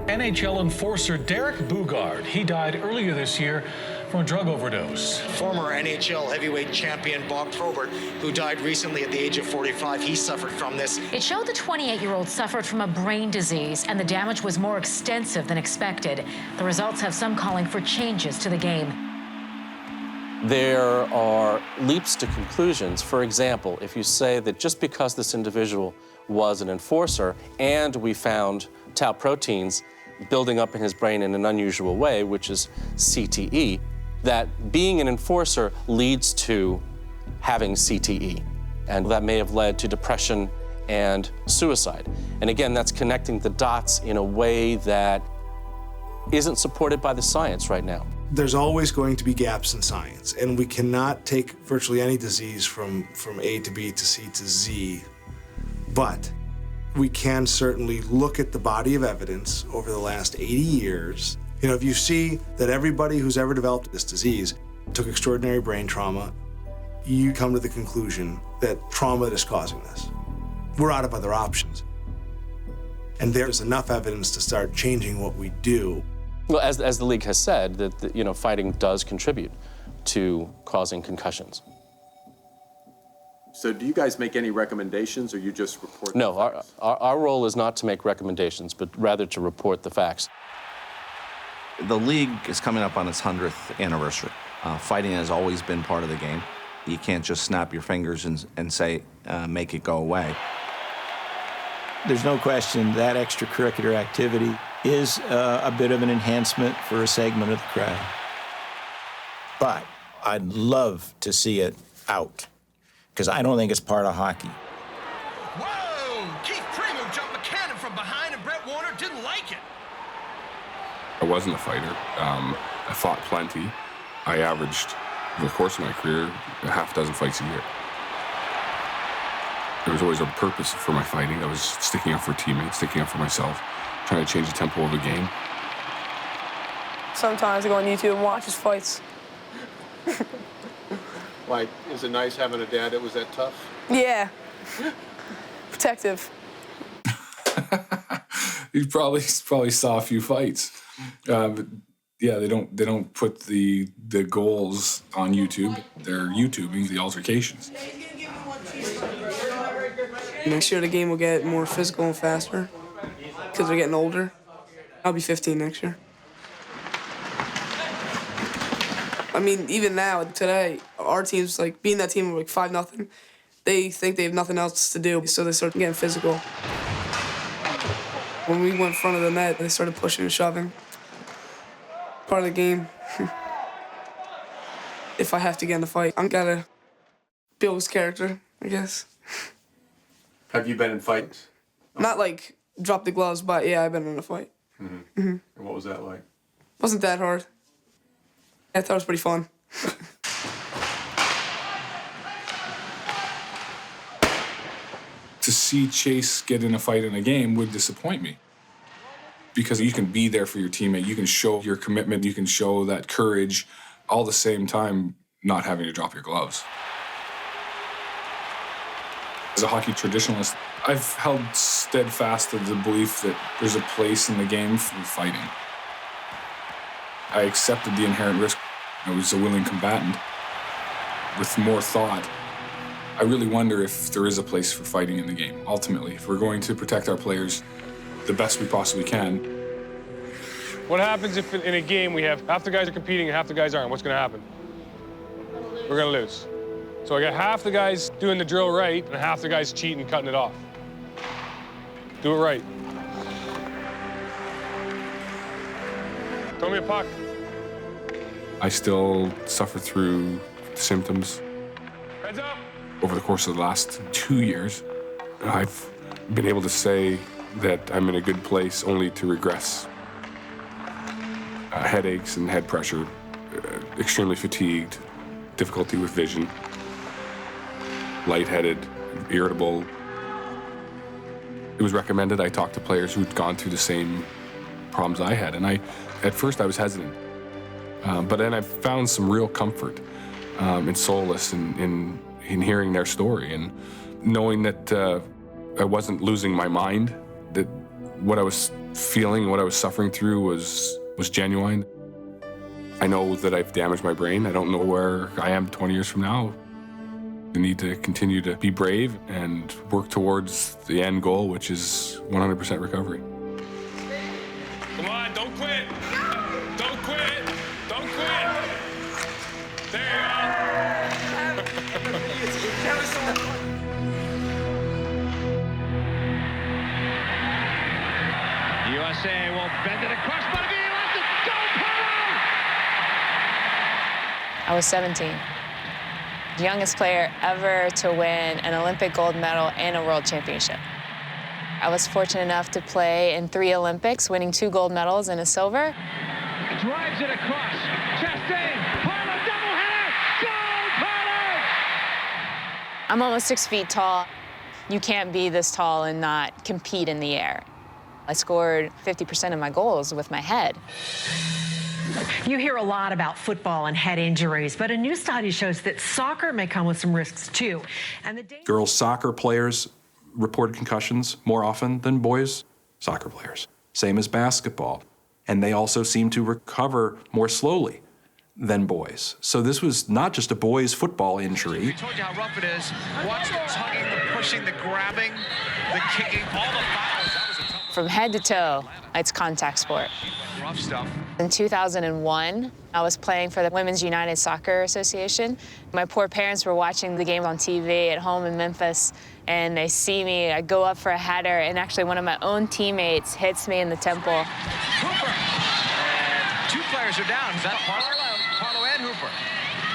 NHL enforcer Derek Bugard. He died earlier this year from a drug overdose. Former NHL heavyweight champion Bob Probert, who died recently at the age of 45, he suffered from this. It showed the 28-year-old suffered from a brain disease, and the damage was more extensive than expected. The results have some calling for changes to the game. There are leaps to conclusions. For example, if you say that just because this individual was an enforcer and we found tau proteins building up in his brain in an unusual way, which is CTE, that being an enforcer leads to having CTE. And that may have led to depression and suicide. And again, that's connecting the dots in a way that isn't supported by the science right now. There's always going to be gaps in science, and we cannot take virtually any disease from A to B to C to Z, but we can certainly look at the body of evidence over the last 80 years. You know, if you see that everybody who's ever developed this disease took extraordinary brain trauma, you come to the conclusion that trauma is causing this. We're out of other options. And there's enough evidence to start changing what we do. Well, as the league has said, that fighting does contribute to causing concussions. So do you guys make any recommendations, or you just report? No, our role is not to make recommendations, but rather to report the facts. The league is coming up on its 100th anniversary. Fighting has always been part of the game. You can't just snap your fingers and say, make it go away. There's no question that extracurricular activity is a bit of an enhancement for a segment of the crowd. But I'd love to see it out, because I don't think it's part of hockey. Whoa! Keith Primo jumped McCannon from behind, and Brett Warner didn't like it. I wasn't a fighter. I fought plenty. I averaged, over the course of my career, a half dozen fights a year. There was always a purpose for my fighting. I was sticking up for teammates, sticking up for myself, trying to change the tempo of the game. Sometimes I go on YouTube and watch his fights. Like, is it nice having a dad that was that tough? Yeah. Protective. You probably saw a few fights. But yeah, they don't put the goals on YouTube. They're YouTubing the altercations. Next year the game will get more physical and faster because we're getting older. I'll be 15 next year. I mean, even now, today, our team's like, being that team, like 5-0, they think they have nothing else to do, so they start getting physical. When we went in front of the net, they started pushing and shoving. Part of the game. If I have to get in a fight, I'm gotta build his character, I guess. Have you been in fights? Not like drop the gloves, but yeah, I've been in a fight. Mm-hmm. And what was that like? Wasn't that hard. I thought it was pretty fun. To see Chase get in a fight in a game would disappoint me. Because you can be there for your teammate, you can show your commitment, you can show that courage, all the same time not having to drop your gloves. As a hockey traditionalist, I've held steadfast to the belief that there's a place in the game for fighting. I accepted the inherent risk. I was a willing combatant. With more thought, I really wonder if there is a place for fighting in the game, ultimately. If we're going to protect our players the best we possibly can. What happens if in a game we have half the guys are competing and half the guys aren't? What's going to happen? We're going to lose. So I got half the guys doing the drill right and half the guys cheating, cutting it off. Do it right. Throw me a puck. I still suffer through symptoms. Heads up. Over the course of the last 2 years, I've been able to say that I'm in a good place only to regress. Headaches and head pressure, extremely fatigued, difficulty with vision, lightheaded, irritable. It was recommended I talk to players who'd gone through the same problems I had, and at first I was hesitant. But then I found some real comfort and solace in hearing their story and knowing that I wasn't losing my mind, that what I was feeling, what I was suffering through was genuine. I know that I've damaged my brain. I don't know where I am 20 years from now. I need to continue to be brave and work towards the end goal, which is 100% recovery. Come on, don't quit. Don't quit. Don't quit. There you go. USA will bend it across. I was 17. Youngest player ever to win an Olympic gold medal and a world championship. I was fortunate enough to play in 3 Olympics, winning 2 gold medals and a silver. Drives it across. Chastain. Parlo doubleheader. Goal, Parlo! I'm almost 6 feet tall. You can't be this tall and not compete in the air. I scored 50% of my goals with my head. You hear a lot about football and head injuries, but a new study shows that soccer may come with some risks too. And Girls soccer players reported concussions more often than boys soccer players. Same as basketball. And they also seem to recover more slowly than boys. So this was not just a boys' football injury. We told you how rough it is. Watch the tugging, the pushing, the grabbing, the kicking, all the fouls. That was a tough. From head to toe, it's contact sport. Rough stuff. In 2001, I was playing for the Women's United Soccer Association. My poor parents were watching the game on TV at home in Memphis, and they see me. I go up for a header, and actually one of my own teammates hits me in the temple. Hooper. And 2 players are down. Is that Parlo and Hooper?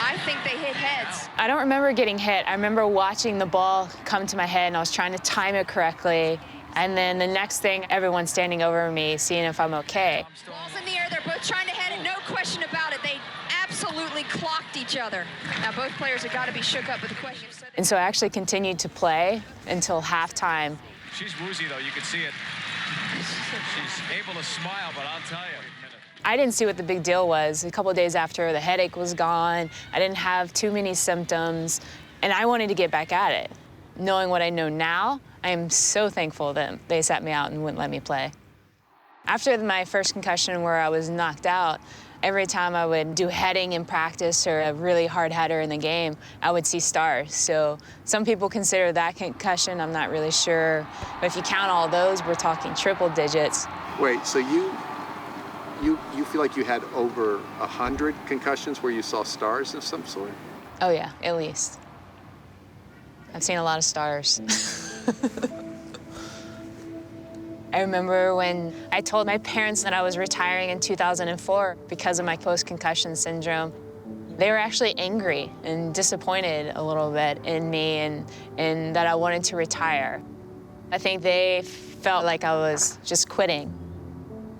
I think they hit heads. I don't remember getting hit. I remember watching the ball come to my head, and I was trying to time it correctly. And then the next thing, everyone's standing over me, seeing if I'm okay. Ball's in the air, they're both trying to head it, no question about it. They absolutely clocked each other. Now both players have got to be shook up with the question. And so I actually continued to play until halftime. She's woozy though, you can see it. She's able to smile, but I'll tell you. I didn't see what the big deal was. A couple of days after, the headache was gone. I didn't have too many symptoms, and I wanted to get back at it. Knowing what I know now, I am so thankful that they sat me out and wouldn't let me play. After my first concussion where I was knocked out, every time I would do heading in practice or a really hard header in the game, I would see stars. So some people consider that concussion, I'm not really sure. But if you count all those, we're talking triple digits. Wait, so you feel like you had over 100 concussions where you saw stars of some sort? Oh yeah, at least. I've seen a lot of stars. I remember when I told my parents that I was retiring in 2004 because of my post-concussion syndrome. They were actually angry and disappointed a little bit in me and that I wanted to retire. I think they felt like I was just quitting.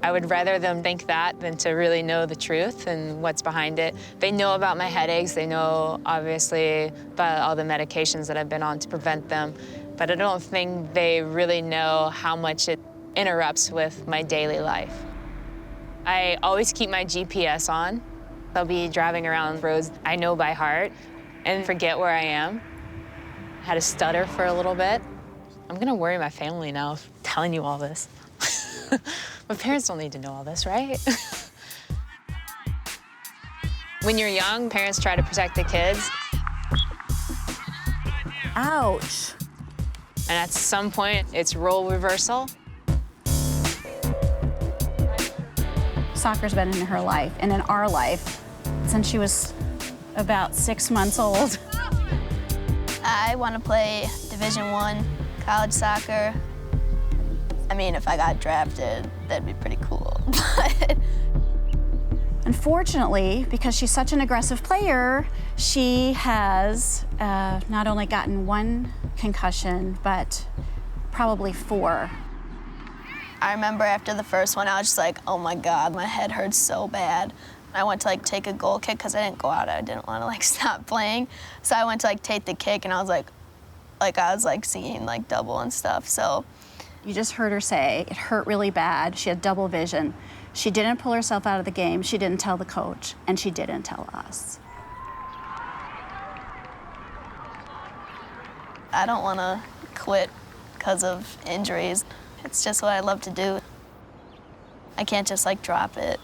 I would rather them think that than to really know the truth and what's behind it. They know about my headaches. They know, obviously, about all the medications that I've been on to prevent them. But I don't think they really know how much it interrupts with my daily life. I always keep my GPS on. I'll be driving around roads I know by heart and forget where I am. I had a stutter for a little bit. I'm gonna worry my family now telling you all this. My parents don't need to know all this, right? When you're young, parents try to protect the kids. Ouch. And at some point, it's role reversal. Soccer's been in her life and in our life since she was about 6 months old. I want to play Division I college soccer. I mean, if I got drafted, that'd be pretty cool. But unfortunately, because she's such an aggressive player, she has not only gotten 1 concussion, but probably 4. I remember after the first one, I was just like, oh my God, my head hurts so bad. I went to take a goal kick because I didn't go out. I didn't want to stop playing. So I went to take the kick and I was like seeing double and stuff. So you just heard her say it hurt really bad. She had double vision. She didn't pull herself out of the game. She didn't tell the coach, and she didn't tell us. I don't want to quit because of injuries. It's just what I love to do. I can't just drop it.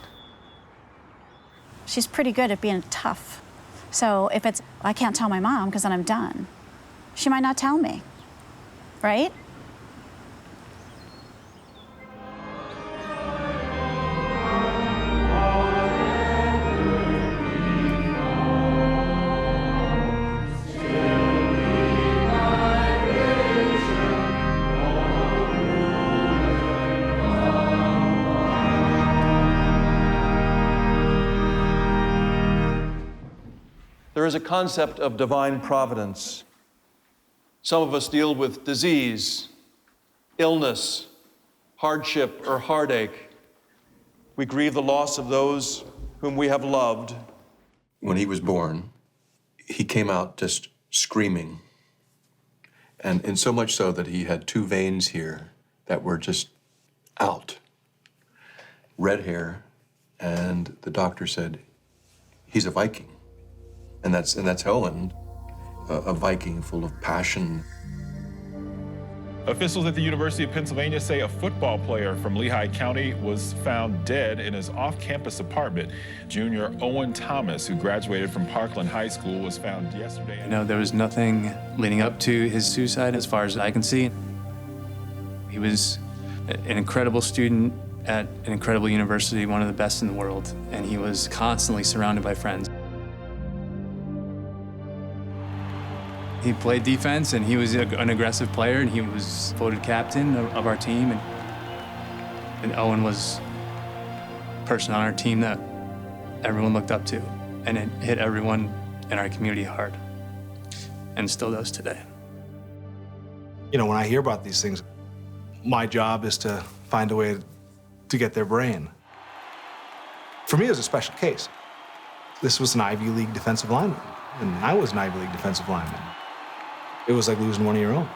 She's pretty good at being tough. So if it's, I can't tell my mom because then I'm done, she might not tell me, right? There is a concept of divine providence. Some of us deal with disease, illness, hardship, or heartache. We grieve the loss of those whom we have loved. When he was born, he came out just screaming. And so much so that he had 2 veins here that were just out. Red hair, and the doctor said, he's a Viking. And that's Owen, a Viking full of passion. Officials at the University of Pennsylvania say a football player from Lehigh County was found dead in his off-campus apartment. Junior Owen Thomas, who graduated from Parkland High School, was found yesterday. There was nothing leading up to his suicide as far as I can see. He was an incredible student at an incredible university, one of the best in the world, and he was constantly surrounded by friends. He played defense, and he was an aggressive player, and he was voted captain of our team. And Owen was a person on our team that everyone looked up to, and it hit everyone in our community hard, and still does today. When I hear about these things, my job is to find a way to get their brain. For me, it was a special case. This was an Ivy League defensive lineman, and I was an Ivy League defensive lineman. It was like losing one of your own.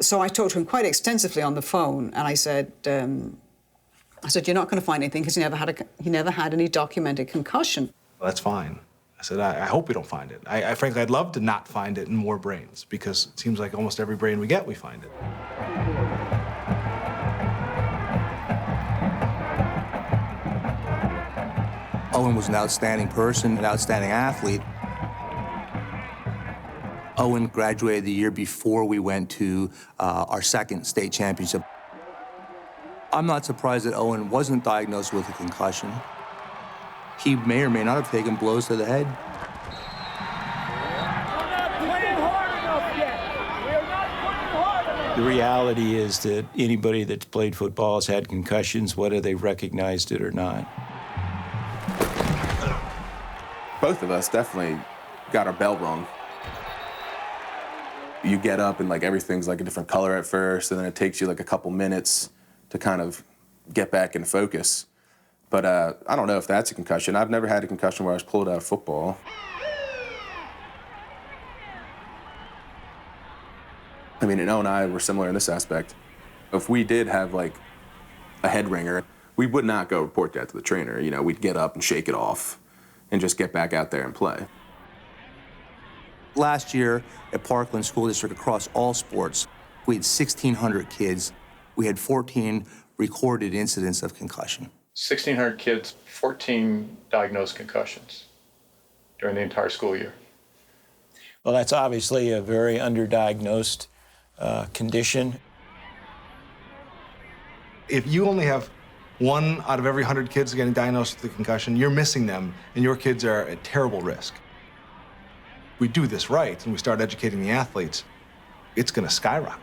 So I talked to him quite extensively on the phone, and I said, you're not going to find anything because he never had any documented concussion. Well, that's fine. I said, I hope we don't find it. Frankly, I'd love to not find it in more brains because it seems like almost every brain we get, we find it. Owen was an outstanding person, an outstanding athlete. Owen graduated the year before we went to our second state championship. I'm not surprised that Owen wasn't diagnosed with a concussion. He may or may not have taken blows to the head. The reality is that anybody that's played football has had concussions, whether they've recognized it or not. Both of us definitely got our bell rung. You get up and like everything's like a different color at first, and then it takes you like a couple minutes to kind of get back in focus. But I don't know if that's a concussion. I've never had a concussion where I was pulled out of football. I mean, Owen and I were similar in this aspect. If we did have like a head ringer, we would not go report that to the trainer. You know, we'd get up and shake it off and just get back out there and play. Last year at Parkland School District across all sports, we had 1,600 kids. We had 14 recorded incidents of concussion. 1,600 kids, 14 diagnosed concussions during the entire school year. Well, that's obviously a very underdiagnosed condition. If you only have 1 out of every 100 kids getting diagnosed with a concussion, you're missing them, and your kids are at terrible risk. We do this right, and we start educating the athletes, it's going to skyrocket.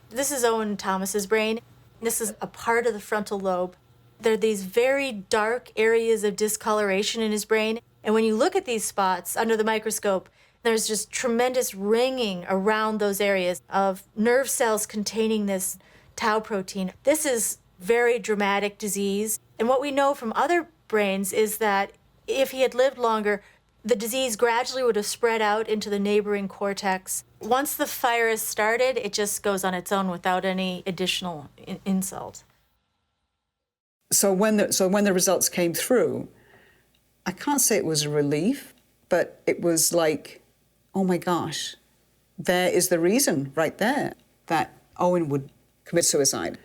This is Owen Thomas's brain. This is a part of the frontal lobe. There are these very dark areas of discoloration in his brain. And when you look at these spots under the microscope, there's just tremendous ringing around those areas of nerve cells containing this tau protein. This is very dramatic disease. And what we know from other brains is that if he had lived longer, the disease gradually would have spread out into the neighboring cortex. Once the fire is started, it just goes on its own without any additional insult. So when the results came through, I can't say it was a relief, but it was like, oh my gosh, there is the reason right there that Owen would commit suicide.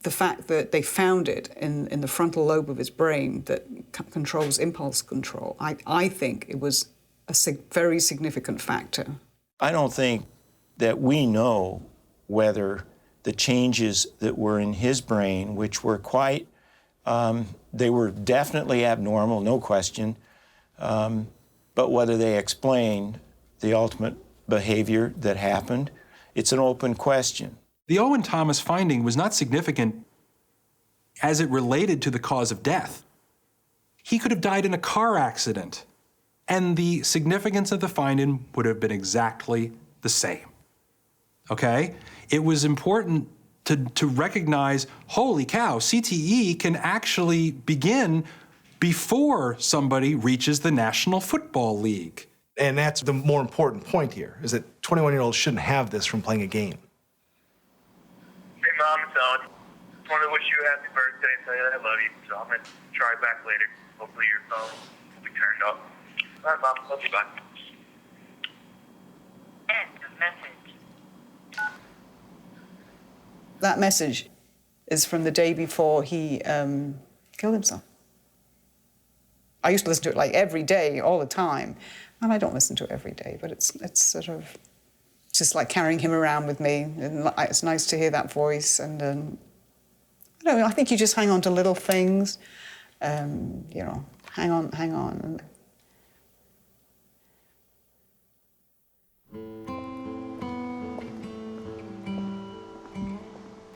The fact that they found it in the frontal lobe of his brain that controls impulse control, I think it was a very significant factor. I don't think that we know whether the changes that were in his brain, which were quite, they were definitely abnormal, no question, but whether they explain the ultimate behavior that happened, it's an open question. The Owen Thomas finding was not significant as it related to the cause of death. He could have died in a car accident, and the significance of the finding would have been exactly the same. Okay? It was important to recognize, holy cow, CTE can actually begin before somebody reaches the National Football League. And that's the more important point here, is that 21-year-olds shouldn't have this from playing a game. Hey, Mom, it's Owen. Just wanted to wish you a happy birthday and tell you that I love you. So I'm going to try back later. Hopefully your phone will be turned up. All right, Mom. Love you. Bye. End of message. That message is from the day before he killed himself. I used to listen to it like every day, all the time. And I don't listen to it every day, but it's sort of just like carrying him around with me. And it's nice to hear that voice. And I don't know, I think you just hang on to little things. You know, hang on.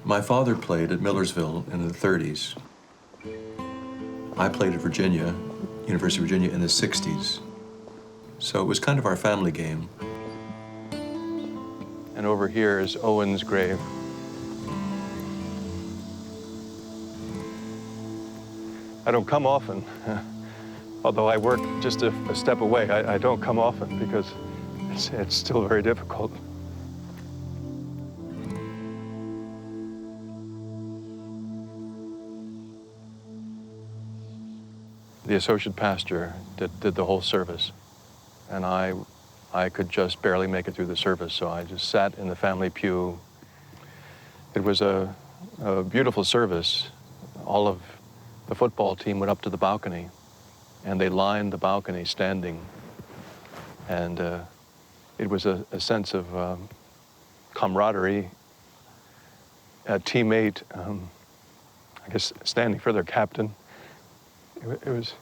My father played at Millersville in the 30s. I played at Virginia, University of Virginia, in the 60s. So it was kind of our family game. And over here is Owen's grave. I don't come often, although I work just a step away. I don't come often because it's still very difficult. The associate pastor did the whole service, and I could just barely make it through the service, so I just sat in the family pew. It was a beautiful service. All of the football team went up to the balcony, and they lined the balcony standing, and it was a sense of camaraderie, a teammate, I guess, standing for their captain. It was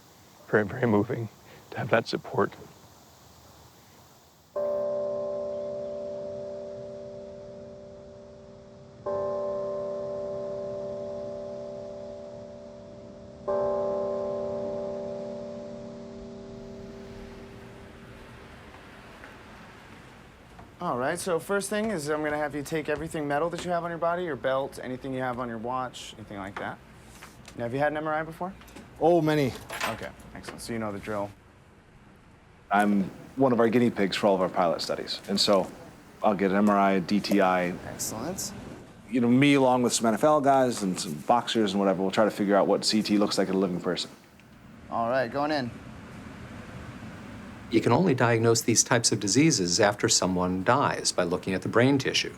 very, very moving to have that support. All right, so first thing is I'm gonna have you take everything metal that you have on your body, your belt, anything you have on your watch, anything like that. Now, have you had an MRI before? Oh, many. Okay, excellent. So you know the drill. I'm one of our guinea pigs for all of our pilot studies. And so I'll get an MRI, a DTI. Excellent. You know, me along with some NFL guys and some boxers and whatever, we'll try to figure out what CT looks like in a living person. All right, going in. You can only diagnose these types of diseases after someone dies by looking at the brain tissue.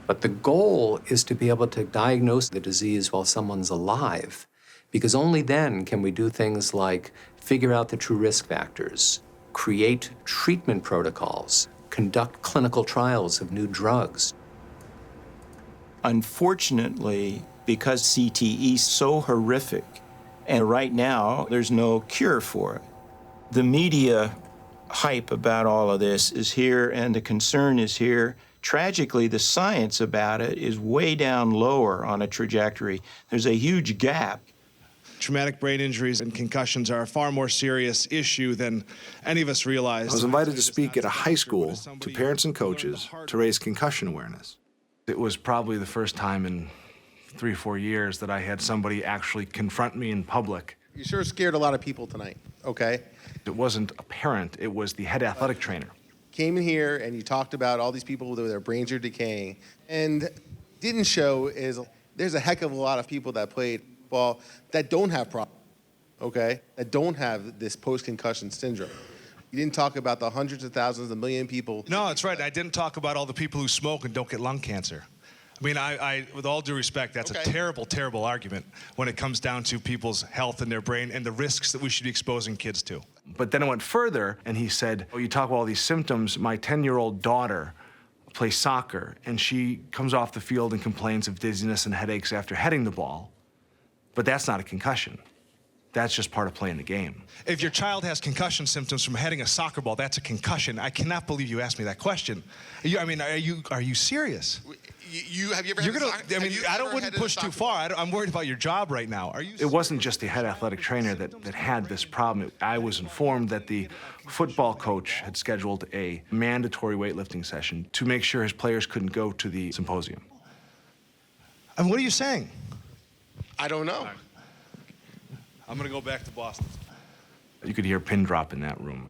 But the goal is to be able to diagnose the disease while someone's alive, because only then can we do things like figure out the true risk factors, create treatment protocols, conduct clinical trials of new drugs. Unfortunately, because CTE is so horrific, and right now there's no cure for it, the media hype about all of this is here and the concern is here. Tragically, the science about it is way down lower on a trajectory. There's a huge gap. Traumatic brain injuries and concussions are a far more serious issue than any of us realize. I was invited to speak at a high school to parents and coaches to raise concussion awareness. It was probably the first time in 3 or 4 years that I had somebody actually confront me in public. You sure scared a lot of people tonight, okay? It wasn't a parent, it was the head athletic trainer. Came in here and you talked about all these people their brains are decaying, and didn't show is there's a heck of a lot of people that played football that don't have problems, okay? That don't have this post-concussion syndrome. You didn't talk about the hundreds of thousands, a million people. No, that's right. I didn't talk about all the people who smoke and don't get lung cancer. I mean, I with all due respect, that's a terrible, terrible argument when it comes down to people's health and their brain and the risks that we should be exposing kids to. But then it went further, and he said, oh, you talk about all these symptoms. My 10-year-old daughter plays soccer, and she comes off the field and complains of dizziness and headaches after heading the ball. But that's not a concussion. That's just part of playing the game. If your child has concussion symptoms from heading a soccer ball, that's a concussion. I cannot believe you asked me that question. Are you serious? Have you ever had a soccer? I mean, I wouldn't push too far. I'm worried about your job right now. It wasn't just the head athletic trainer that had this problem. I was informed that the football coach had scheduled a mandatory weightlifting session to make sure his players couldn't go to the symposium. And what are you saying? I don't know. I'm gonna go back to Boston. You could hear a pin drop in that room.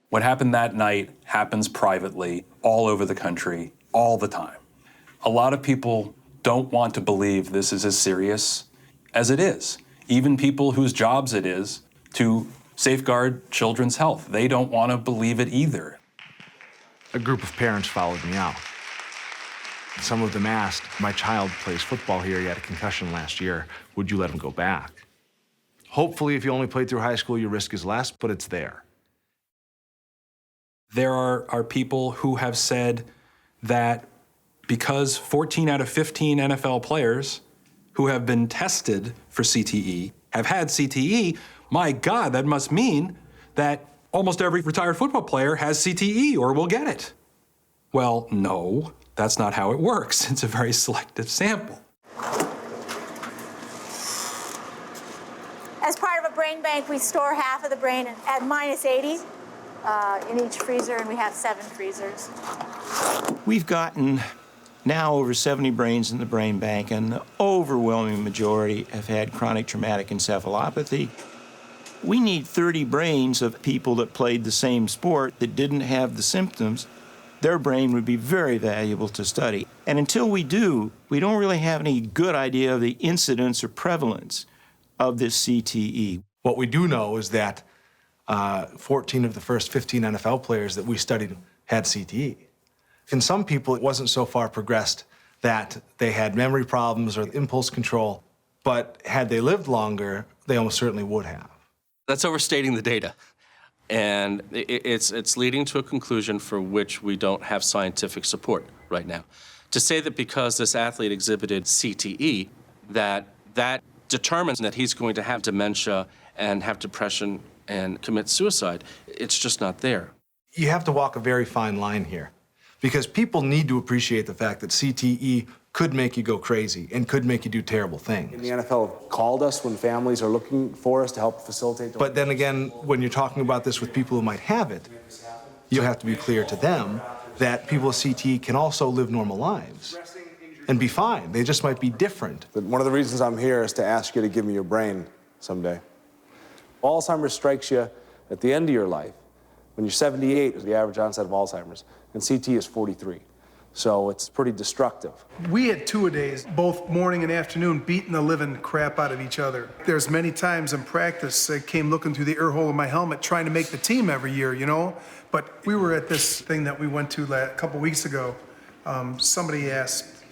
What happened that night happens privately all over the country, all the time. A lot of people don't want to believe this is as serious as it is. Even people whose jobs it is to safeguard children's health. They don't want to believe it either. A group of parents followed me out. Some of them asked, my child plays football here, he had a concussion last year, would you let him go back? Hopefully, if you only played through high school, your risk is less, but it's there. There are people who have said that because 14 out of 15 NFL players who have been tested for CTE have had CTE, my God, that must mean that almost every retired football player has CTE or will get it. Well, no, that's not how it works. It's a very selective sample. As part of a brain bank, we store half of the brain at -80 in each freezer, and we have 7 freezers. We've gotten now over 70 brains in the brain bank, and the overwhelming majority have had chronic traumatic encephalopathy. We need 30 brains of people that played the same sport that didn't have the symptoms. Their brain would be very valuable to study. And until we do, we don't really have any good idea of the incidence or prevalence of this CTE. What we do know is that 14 of the first 15 NFL players that we studied had CTE. In some people, it wasn't so far progressed that they had memory problems or impulse control, but had they lived longer, they almost certainly would have. That's overstating the data. And it's leading to a conclusion for which we don't have scientific support right now. To say that because this athlete exhibited CTE, that determines that he's going to have dementia and have depression and commit suicide, it's just not there. You have to walk a very fine line here, because people need to appreciate the fact that CTE could make you go crazy and could make you do terrible things. And the NFL called us when families are looking for us to help facilitate. But then again, when you're talking about this with people who might have it, You have to be clear to them that people with CTE can also live normal lives and be fine. They just might be different. But one of the reasons I'm here is to ask you to give me your brain someday. Alzheimer's strikes you at the end of your life. When you're 78 is the average onset of Alzheimer's, and CTE is 43. So it's pretty destructive. We had two-a-days, both morning and afternoon, beating the living crap out of each other. There's many times in practice I came looking through the air hole of my helmet trying to make the team every year, you know? But we were at this thing that we went to a couple weeks ago. Somebody asked...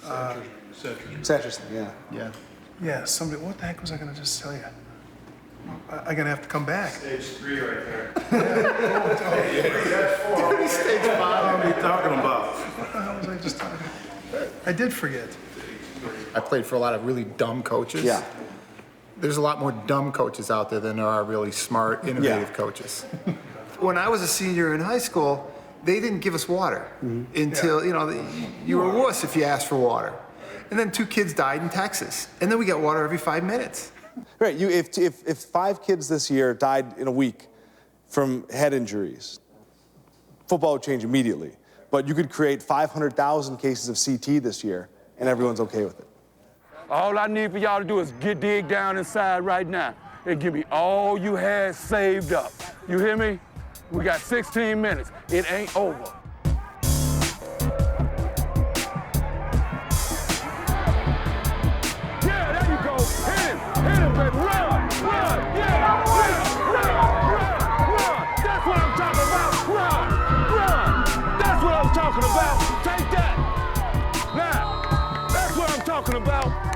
Satchers, yeah. Yeah. Yeah, somebody, what the heck was I gonna just tell you? I'm gonna have to come back. Stage 3 right there. That's 4. Stage 5. What are you talking about? What the hell was I just talking about? I did forget. I played for a lot of really dumb coaches. Yeah. There's a lot more dumb coaches out there than there are really smart, innovative coaches. When I was a senior in high school, they didn't give us water until, you know, you were a wuss if you asked for water. And then 2 kids died in Texas. And then we got water every 5 minutes. Right, if 5 kids this year died in a week from head injuries, football would change immediately. But you could create 500,000 cases of CT this year, and everyone's okay with it. All I need for y'all to do is dig down inside right now and give me all you had saved up. You hear me? We got 16 minutes. It ain't over.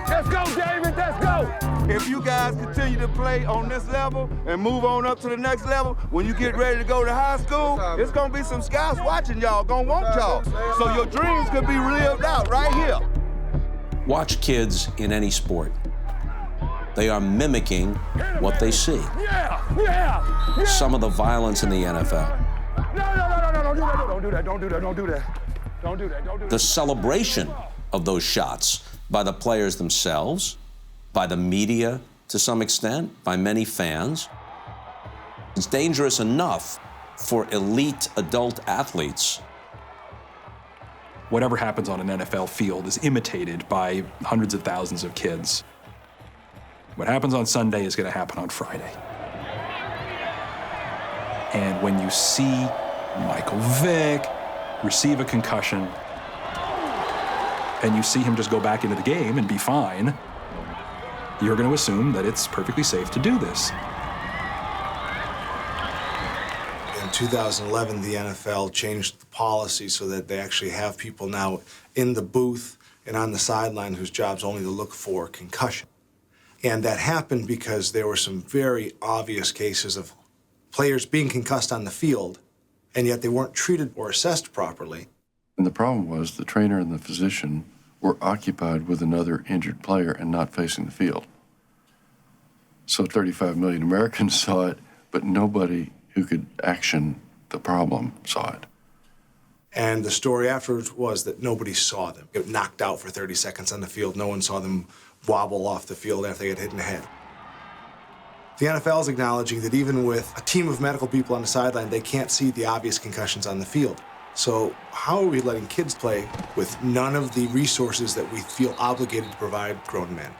Let's go, David, let's go. If you guys continue to play on this level and move on up to the next level, when you get ready to go to high school, it's gonna be some scouts watching y'all, gonna want y'all. So your dreams could be lived out right here. Watch kids in any sport. They are mimicking what they see. Yeah. Some of the violence in the NFL. No, don't do that. The celebration of those shots by the players themselves, by the media to some extent, by many fans. It's dangerous enough for elite adult athletes. Whatever happens on an NFL field is imitated by hundreds of thousands of kids. What happens on Sunday is going to happen on Friday. And when you see Michael Vick receive a concussion, and you see him just go back into the game and be fine, you're going to assume that it's perfectly safe to do this. In 2011, the NFL changed the policy so that they actually have people now in the booth and on the sideline whose job's only to look for concussion. And that happened because there were some very obvious cases of players being concussed on the field, and yet they weren't treated or assessed properly. And the problem was the trainer and the physician were occupied with another injured player and not facing the field. So 35 million Americans saw it, but nobody who could action the problem saw it. And the story afterwards was that nobody saw them get knocked out for 30 seconds on the field. No one saw them wobble off the field after they got hit in the head. The NFL is acknowledging that even with a team of medical people on the sideline, they can't see the obvious concussions on the field. So how are we letting kids play with none of the resources that we feel obligated to provide grown men?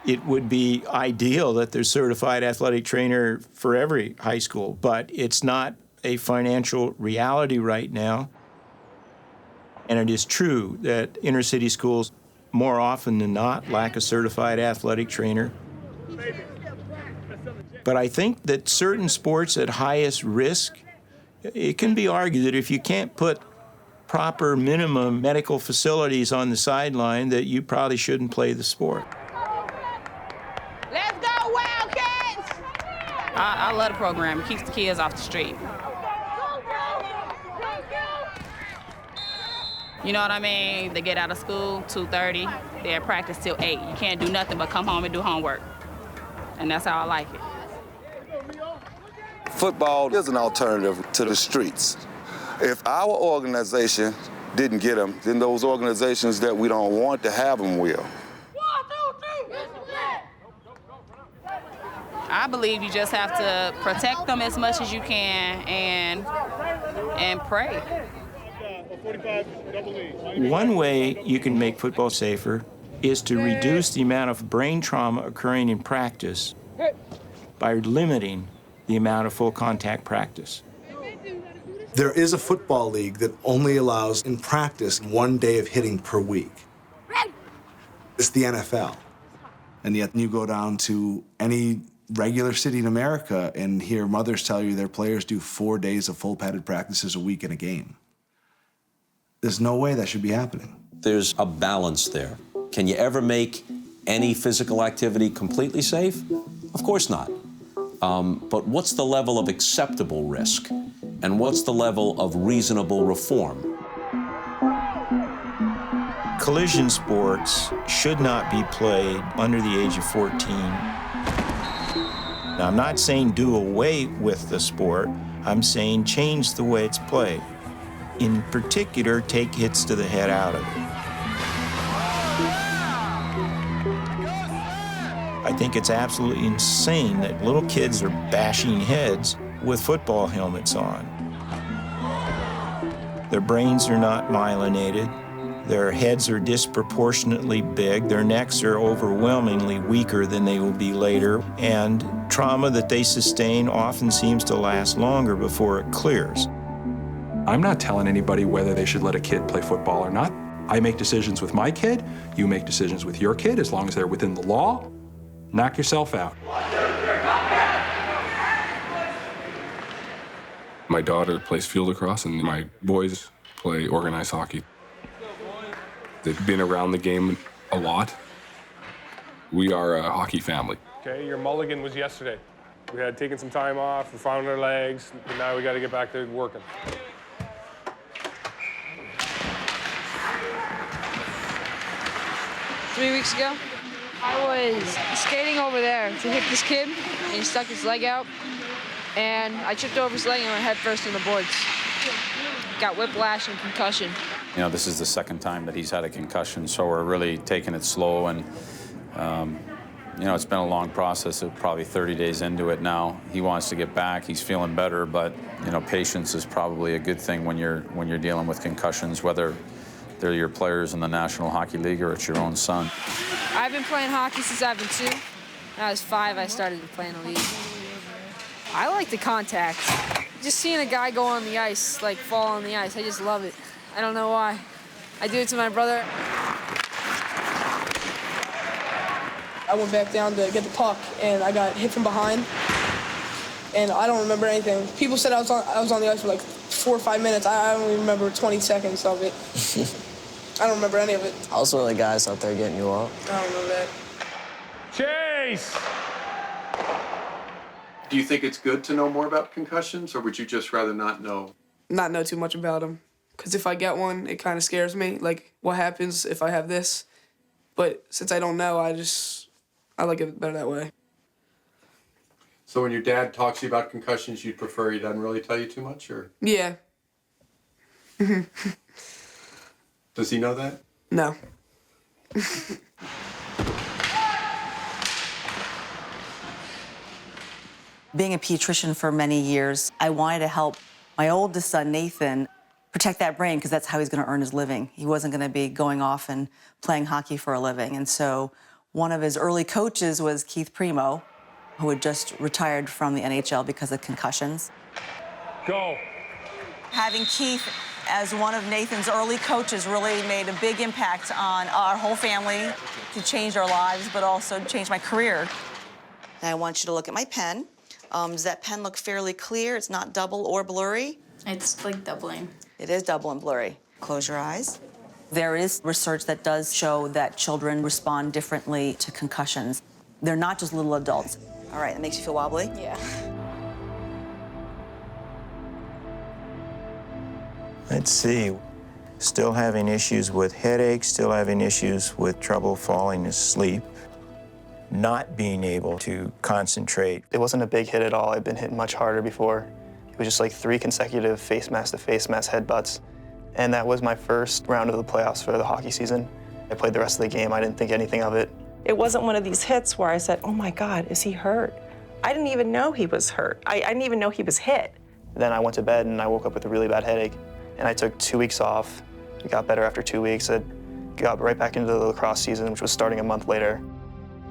It would be ideal that there's a certified athletic trainer for every high school, but it's not a financial reality right now. And it is true that inner city schools, more often than not, lack a certified athletic trainer. But I think that certain sports at highest risk, it can be argued that if you can't put proper minimum medical facilities on the sideline, that you probably shouldn't play the sport. Let's go, Wildcats! I love the program. It keeps the kids off the street. You know what I mean? They get out of school 2:30. They're at practice till 8. You can't do nothing but come home and do homework. And that's how I like it. Football is an alternative to the streets. If our organization didn't get them, then those organizations that we don't want to have them will. I believe you just have to protect them as much as you can and pray. One way you can make football safer is to reduce the amount of brain trauma occurring in practice by limiting the amount of full contact practice. There is a football league that only allows, in practice, 1 day of hitting per week. It's the NFL. And yet you go down to any regular city in America and hear mothers tell you their players do 4 days of full padded practices a week in a game. There's no way that should be happening. There's a balance there. Can you ever make any physical activity completely safe? Of course not. But what's the level of acceptable risk? And what's the level of reasonable reform? Collision sports should not be played under the age of 14. Now, I'm not saying do away with the sport. I'm saying change the way it's played. In particular, take hits to the head out of it. I think it's absolutely insane that little kids are bashing heads with football helmets on. Their brains are not myelinated. Their heads are disproportionately big. Their necks are overwhelmingly weaker than they will be later. And trauma that they sustain often seems to last longer before it clears. I'm not telling anybody whether they should let a kid play football or not. I make decisions with my kid. You make decisions with your kid, as long as they're within the law. Knock yourself out. My daughter plays field lacrosse, and my boys play organized hockey. They've been around the game a lot. We are a hockey family. Okay, your mulligan was yesterday. We had taken some time off, we found our legs, and now we got to get back to working. Three weeks ago, I was skating over there to hit this kid, and he stuck his leg out, and I tripped over his leg and went head first in the boards. Got whiplash and concussion. You know, this is the second time that he's had a concussion, so we're really taking it slow, and you know, it's been a long process. Of probably 30 days into it now. He wants to get back. He's feeling better, but you know, patience is probably a good thing when you're dealing with concussions, whether they're your players in the National Hockey League or it's your own son. I've been playing hockey since I've been 2. When I was 5, I started to play in the league. I like the contact. Just seeing a guy go on the ice, like fall on the ice, I just love it. I don't know why. I do it to my brother. I went back down to get the puck, and I got hit from behind, and I don't remember anything. People said I was on the ice for like 4 or 5 minutes. I don't even remember 20 seconds of it. I don't remember any of it. I was one of the guys out there getting you up. I don't remember that. Chase! Do you think it's good to know more about concussions, or would you just rather not know? Not know too much about them, because if I get one, it kind of scares me. Like, what happens if I have this? But since I don't know, I like it better that way. So when your dad talks to you about concussions, you'd prefer he doesn't really tell you too much, or? Yeah. Does he know that? No. Being a pediatrician for many years, I wanted to help my oldest son, Nathan, protect that brain, because that's how he's going to earn his living. He wasn't going to be going off and playing hockey for a living. And so one of his early coaches was Keith Primo, who had just retired from the NHL because of concussions. Go. Having Keith as one of Nathan's early coaches really made a big impact on our whole family. He changed our lives, but also changed my career. Now I want you to look at my pen. Does that pen look fairly clear? It's not double or blurry? It's like doubling. It is double and blurry. Close your eyes. There is research that does show that children respond differently to concussions. They're not just little adults. All right, that makes you feel wobbly? Yeah. Let's see. Still having issues with headaches, still having issues with trouble falling asleep, not being able to concentrate. It wasn't a big hit at all. I'd been hit much harder before. It was just like 3 consecutive face mask to face mask headbutts. And that was my first round of the playoffs for the hockey season. I played the rest of the game. I didn't think anything of it. It wasn't one of these hits where I said, oh my God, is he hurt? I didn't even know he was hurt. I didn't even know he was hit. Then I went to bed and I woke up with a really bad headache. And I took 2 weeks off. It got better after 2 weeks. I got right back into the lacrosse season, which was starting a month later.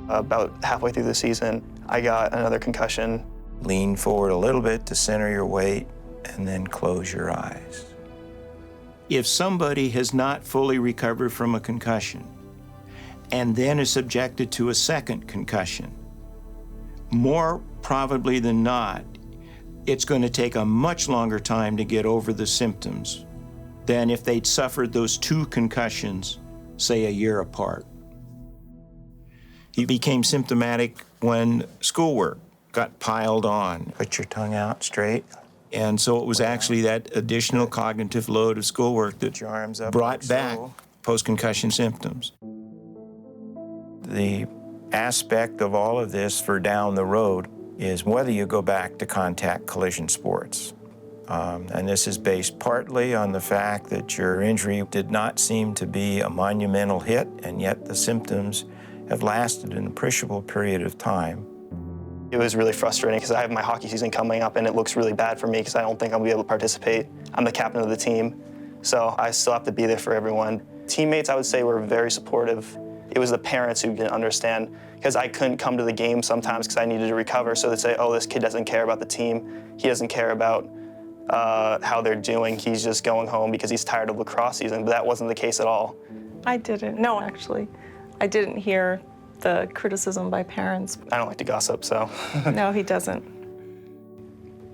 About halfway through the season, I got another concussion. Lean forward a little bit to center your weight, and then close your eyes. If somebody has not fully recovered from a concussion and then is subjected to a second concussion, more probably than not, it's going to take a much longer time to get over the symptoms than if they'd suffered those 2 concussions, say, a year apart. He became symptomatic when schoolwork got piled on. Put your tongue out straight. And so it was actually that additional cognitive load of schoolwork that brought back post-concussion symptoms. The aspect of all of this for down the road is whether you go back to contact collision sports. And this is based partly on the fact that your injury did not seem to be a monumental hit, and yet the symptoms have lasted an appreciable period of time. It was really frustrating because I have my hockey season coming up and it looks really bad for me because I don't think I'll be able to participate. I'm the captain of the team, so I still have to be there for everyone. Teammates, I would say, were very supportive. It was the parents who didn't understand because I couldn't come to the game sometimes because I needed to recover, so they'd say, oh, this kid doesn't care about the team. He doesn't care about how they're doing. He's just going home because he's tired of lacrosse season, but that wasn't the case at all. I didn't. No, actually. I didn't hear the criticism by parents. I don't like to gossip, so. No, he doesn't.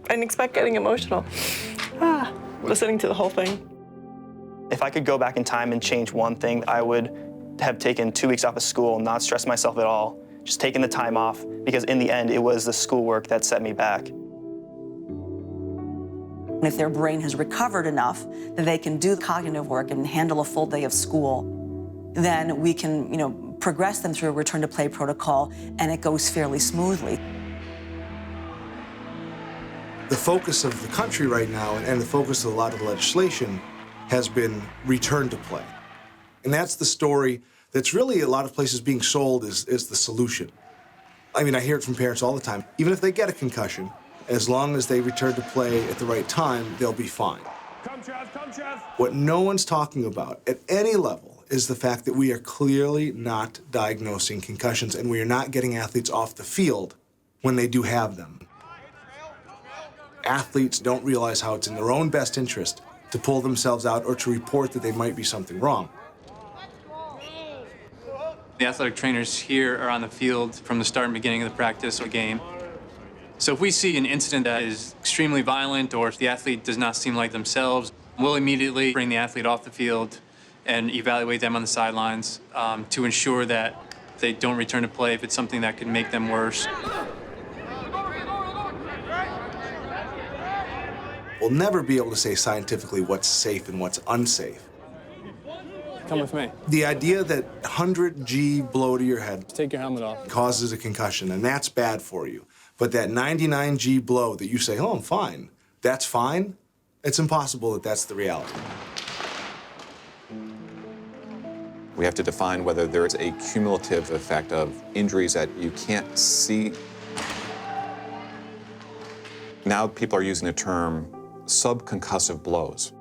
I didn't expect getting emotional. Listening to the whole thing. If I could go back in time and change one thing, I would have taken 2 weeks off of school, not stressed myself at all, just taking the time off, because in the end, it was the schoolwork that set me back. If their brain has recovered enough that they can do the cognitive work and handle a full day of school, then we can, progress them through a return to play protocol, and it goes fairly smoothly. The focus of the country right now, and the focus of a lot of the legislation, has been return to play. And that's the story that's really a lot of places being sold as the solution. I mean, I hear it from parents all the time. Even if they get a concussion, as long as they return to play at the right time, they'll be fine. Come, Trev. What no one's talking about at any level is the fact that we are clearly not diagnosing concussions, and we are not getting athletes off the field when they do have them. Athletes don't realize how it's in their own best interest to pull themselves out or to report that there might be something wrong. The athletic trainers here are on the field from the start and beginning of the practice or game. So if we see an incident that is extremely violent, or if the athlete does not seem like themselves, we'll immediately bring the athlete off the field and evaluate them on the sidelines to ensure that they don't return to play if it's something that could make them worse. We'll never be able to say scientifically what's safe and what's unsafe. Come with me. The idea that 100 G blow to your head Take your helmet off. causes a concussion, and that's bad for you. But that 99 G blow that you say, oh, I'm fine, that's fine, it's impossible that that's the reality. We have to define whether there is a cumulative effect of injuries that you can't see. Now people are using the term subconcussive blows.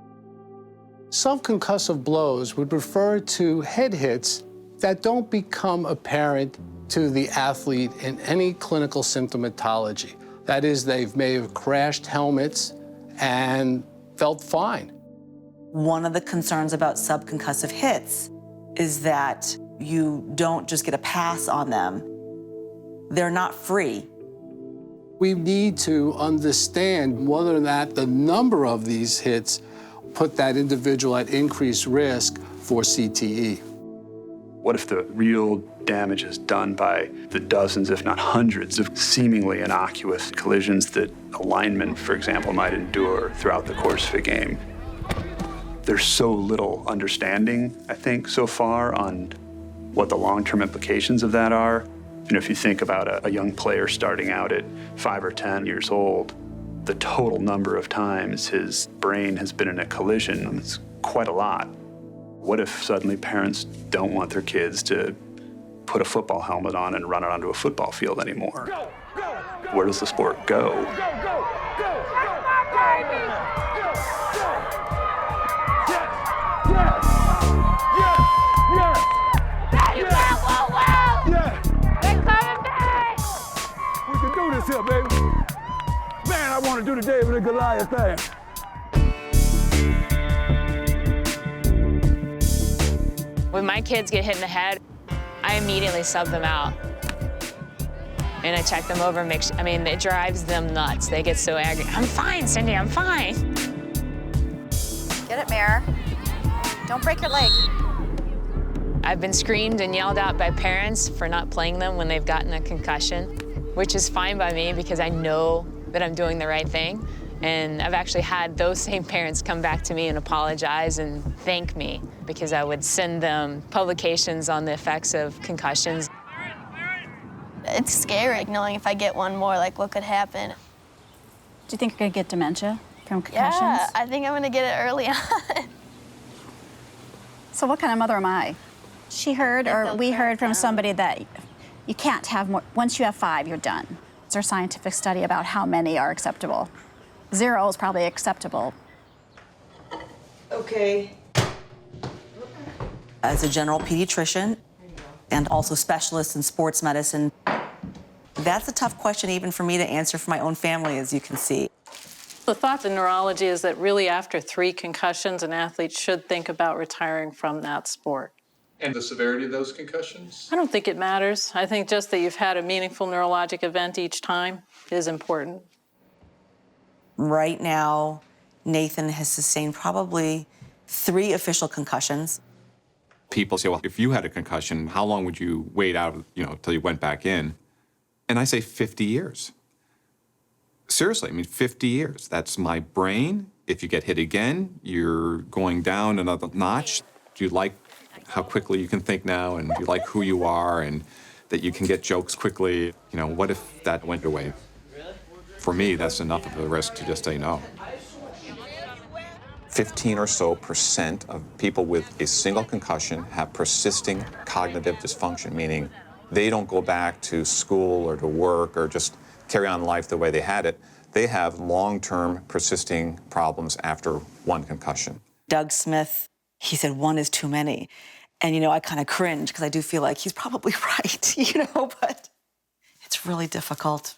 Subconcussive blows would refer to head hits that don't become apparent to the athlete in any clinical symptomatology. That is, they may have crashed helmets and felt fine. One of the concerns about subconcussive hits is that you don't just get a pass on them. They're not free. We need to understand whether or not the number of these hits put that individual at increased risk for CTE. What if the real damage is done by the dozens, if not hundreds, of seemingly innocuous collisions that a lineman, for example, might endure throughout the course of a game? There's so little understanding, I think, so far on what the long-term implications of that are. And if you think about a young player starting out at 5 or 10 years old, the total number of times his brain has been in a collision is quite a lot. What if suddenly parents don't want their kids to put a football helmet on and run it onto a football field anymore? Where does the sport go? We can do this here, baby. Man, I want to do the David and Goliath thing. When my kids get hit in the head, I immediately sub them out. And I check them over, it drives them nuts. They get so angry. I'm fine, Cindy, I'm fine. Get it, Mare. Don't break your leg. I've been screamed and yelled at by parents for not playing them when they've gotten a concussion, which is fine by me because I know that I'm doing the right thing. And I've actually had those same parents come back to me and apologize and thank me because I would send them publications on the effects of concussions. It's scary knowing if I get one more, like what could happen. Do you think you're gonna get dementia from concussions? Yeah, I think I'm gonna get it early on. So what kind of mother am I? She heard, or we heard from somebody that you can't have more, once you have 5, you're done. Is there a scientific study about how many are acceptable? 0 is probably acceptable. Okay. As a general pediatrician and also specialist in sports medicine, that's a tough question even for me to answer for my own family, as you can see. The thought in neurology is that really after 3 concussions, an athlete should think about retiring from that sport. And the severity of those concussions? I don't think it matters. I think just that you've had a meaningful neurologic event each time is important. Right now, Nathan has sustained probably 3 official concussions. People say, well, if you had a concussion, how long would you wait out, till you went back in? And I say 50 years. Seriously, 50 years. That's my brain. If you get hit again, you're going down another notch. Do you like how quickly you can think now, and do you like who you are, and that you can get jokes quickly? What if that went away? For me, that's enough of a risk to just say no. 15% or so of people with a single concussion have persisting cognitive dysfunction, meaning they don't go back to school or to work or just carry on life the way they had it. They have long-term persisting problems after 1 concussion. Doug Smith, he said 1 is too many. And, I kind of cringe because I do feel like he's probably right, but it's really difficult.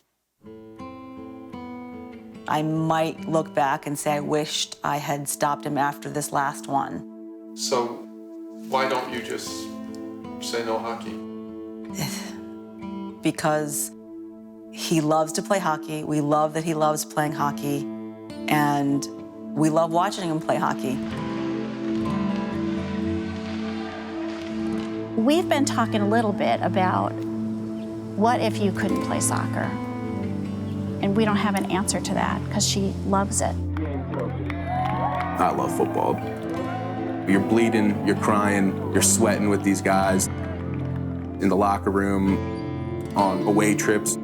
I might look back and say I wished I had stopped him after this last one. So why don't you just say no hockey? Because he loves to play hockey. We love that he loves playing hockey. And we love watching him play hockey. We've been talking a little bit about what if you couldn't play soccer? And we don't have an answer to that because she loves it. I love football. You're bleeding, you're crying, you're sweating with these guys in the locker room, on away trips.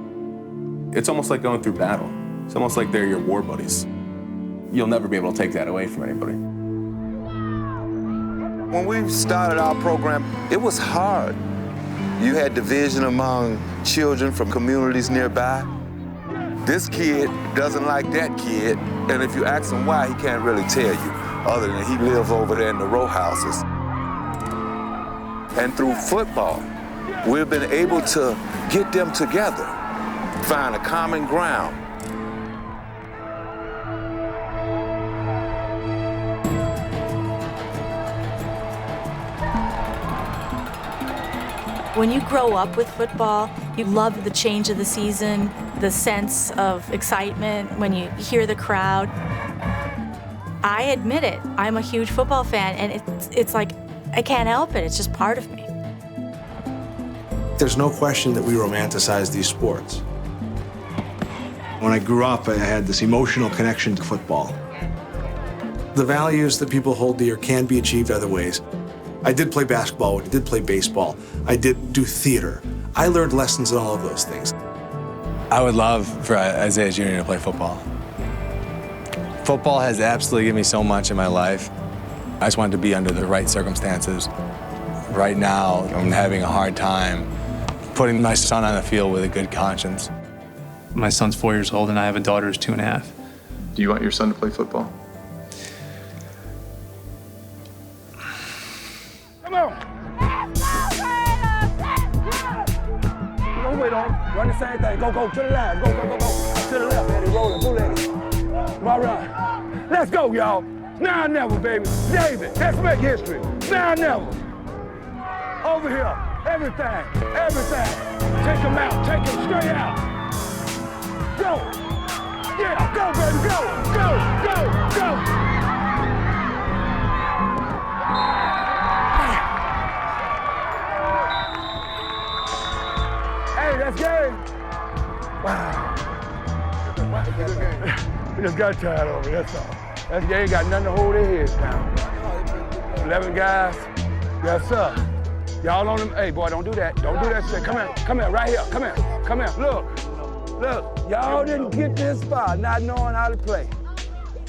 It's almost like going through battle. It's almost like they're your war buddies. You'll never be able to take that away from anybody. When we started our program, it was hard. You had division among children from communities nearby. This kid doesn't like that kid, and if you ask him why, he can't really tell you, other than he lives over there in the row houses. And through football, we've been able to get them together, find a common ground. When you grow up with football, you love the change of the season, the sense of excitement when you hear the crowd. I admit it, I'm a huge football fan, and it's like, I can't help it, it's just part of me. There's no question that we romanticize these sports. When I grew up, I had this emotional connection to football. The values that people hold dear can be achieved other ways. I did play basketball, I did play baseball, I did do theater. I learned lessons in all of those things. I would love for Isaiah Jr. to play football. Football has absolutely given me so much in my life. I just wanted to be under the right circumstances. Right now, I'm having a hard time putting my son on the field with a good conscience. My son's 4 years old and I have a daughter who's 2.5. Do you want your son to play football? Come on. Don't wait on him. Run the same thing. Go to the left. Go. To the left, Eddie. Rolling, two-legged. Come run. Let's go, y'all. Now or never, baby. David, let's make history. Now or never. Over here. Everything. Take him out. Take him straight out. Go. Yeah, go, baby. Go. Hey, that's game. Wow. We just got tired of it, that's all. That's game, ain't got nothing to hold their heads down. 11 guys. Yes, sir. Y'all on them. Hey, boy, don't do that. Don't do that shit. Come here, right here. Come here. Look. Y'all didn't get this far not knowing how to play.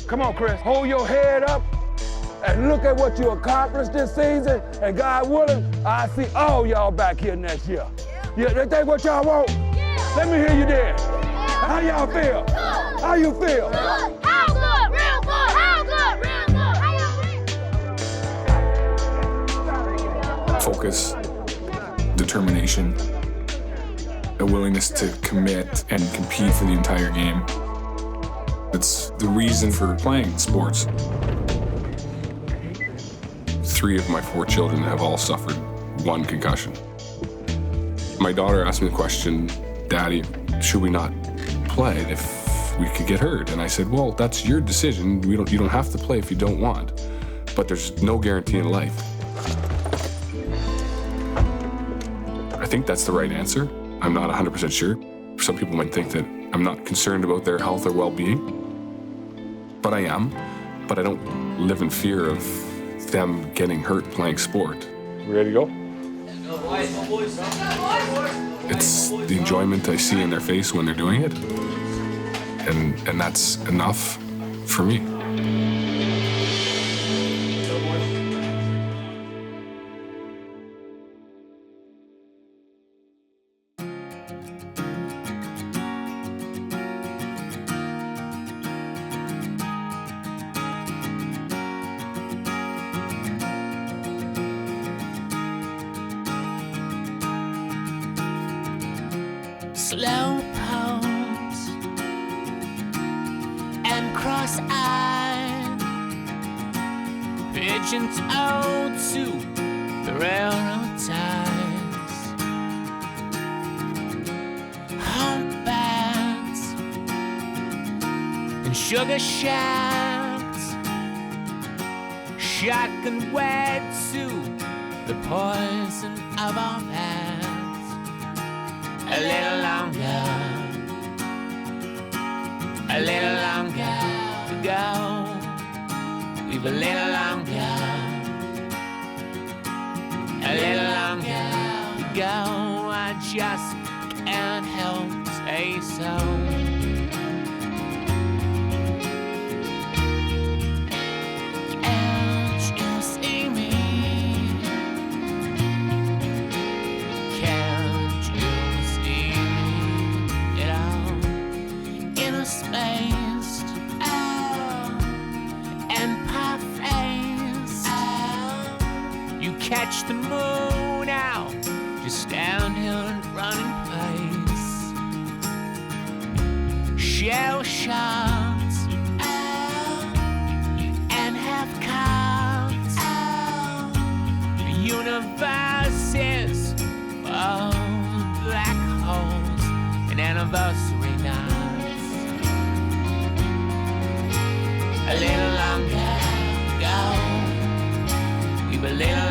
Come on, Chris. Hold your head up and look at what you accomplished this season. And God willing, I see all y'all back here next year. Yeah, that's what y'all want? Let me hear you there. How y'all feel? How you feel? How good? Real good. How good? Real good. Focus, determination, a willingness to commit and compete for the entire game. It's the reason for playing sports. 3 of my 4 children have all suffered 1 concussion. My daughter asked me the question, Daddy, should we not play if we could get hurt? And I said, well, that's your decision. You don't have to play if you don't want. But there's no guarantee in life. I think that's the right answer. I'm not 100% sure. Some people might think that I'm not concerned about their health or well-being. But I am. But I don't live in fear of them getting hurt playing sport. Ready to go? It's the enjoyment I see in their face when they're doing it. And that's enough for me. Slow pose and cross-eyed, pigeon-toed to the railroad ties, humpbacks and sugar shacks, shotgun wed to the poison of our past. A little longer to go. We've a little longer to go. I just can't help say so. Can't you see me? Spaced and pie-faced. You catch the moon out, just stand here and run in place. Shell shots and half-cocked. The universe is full of black holes and anniversary nights. A little longer to go. We've a little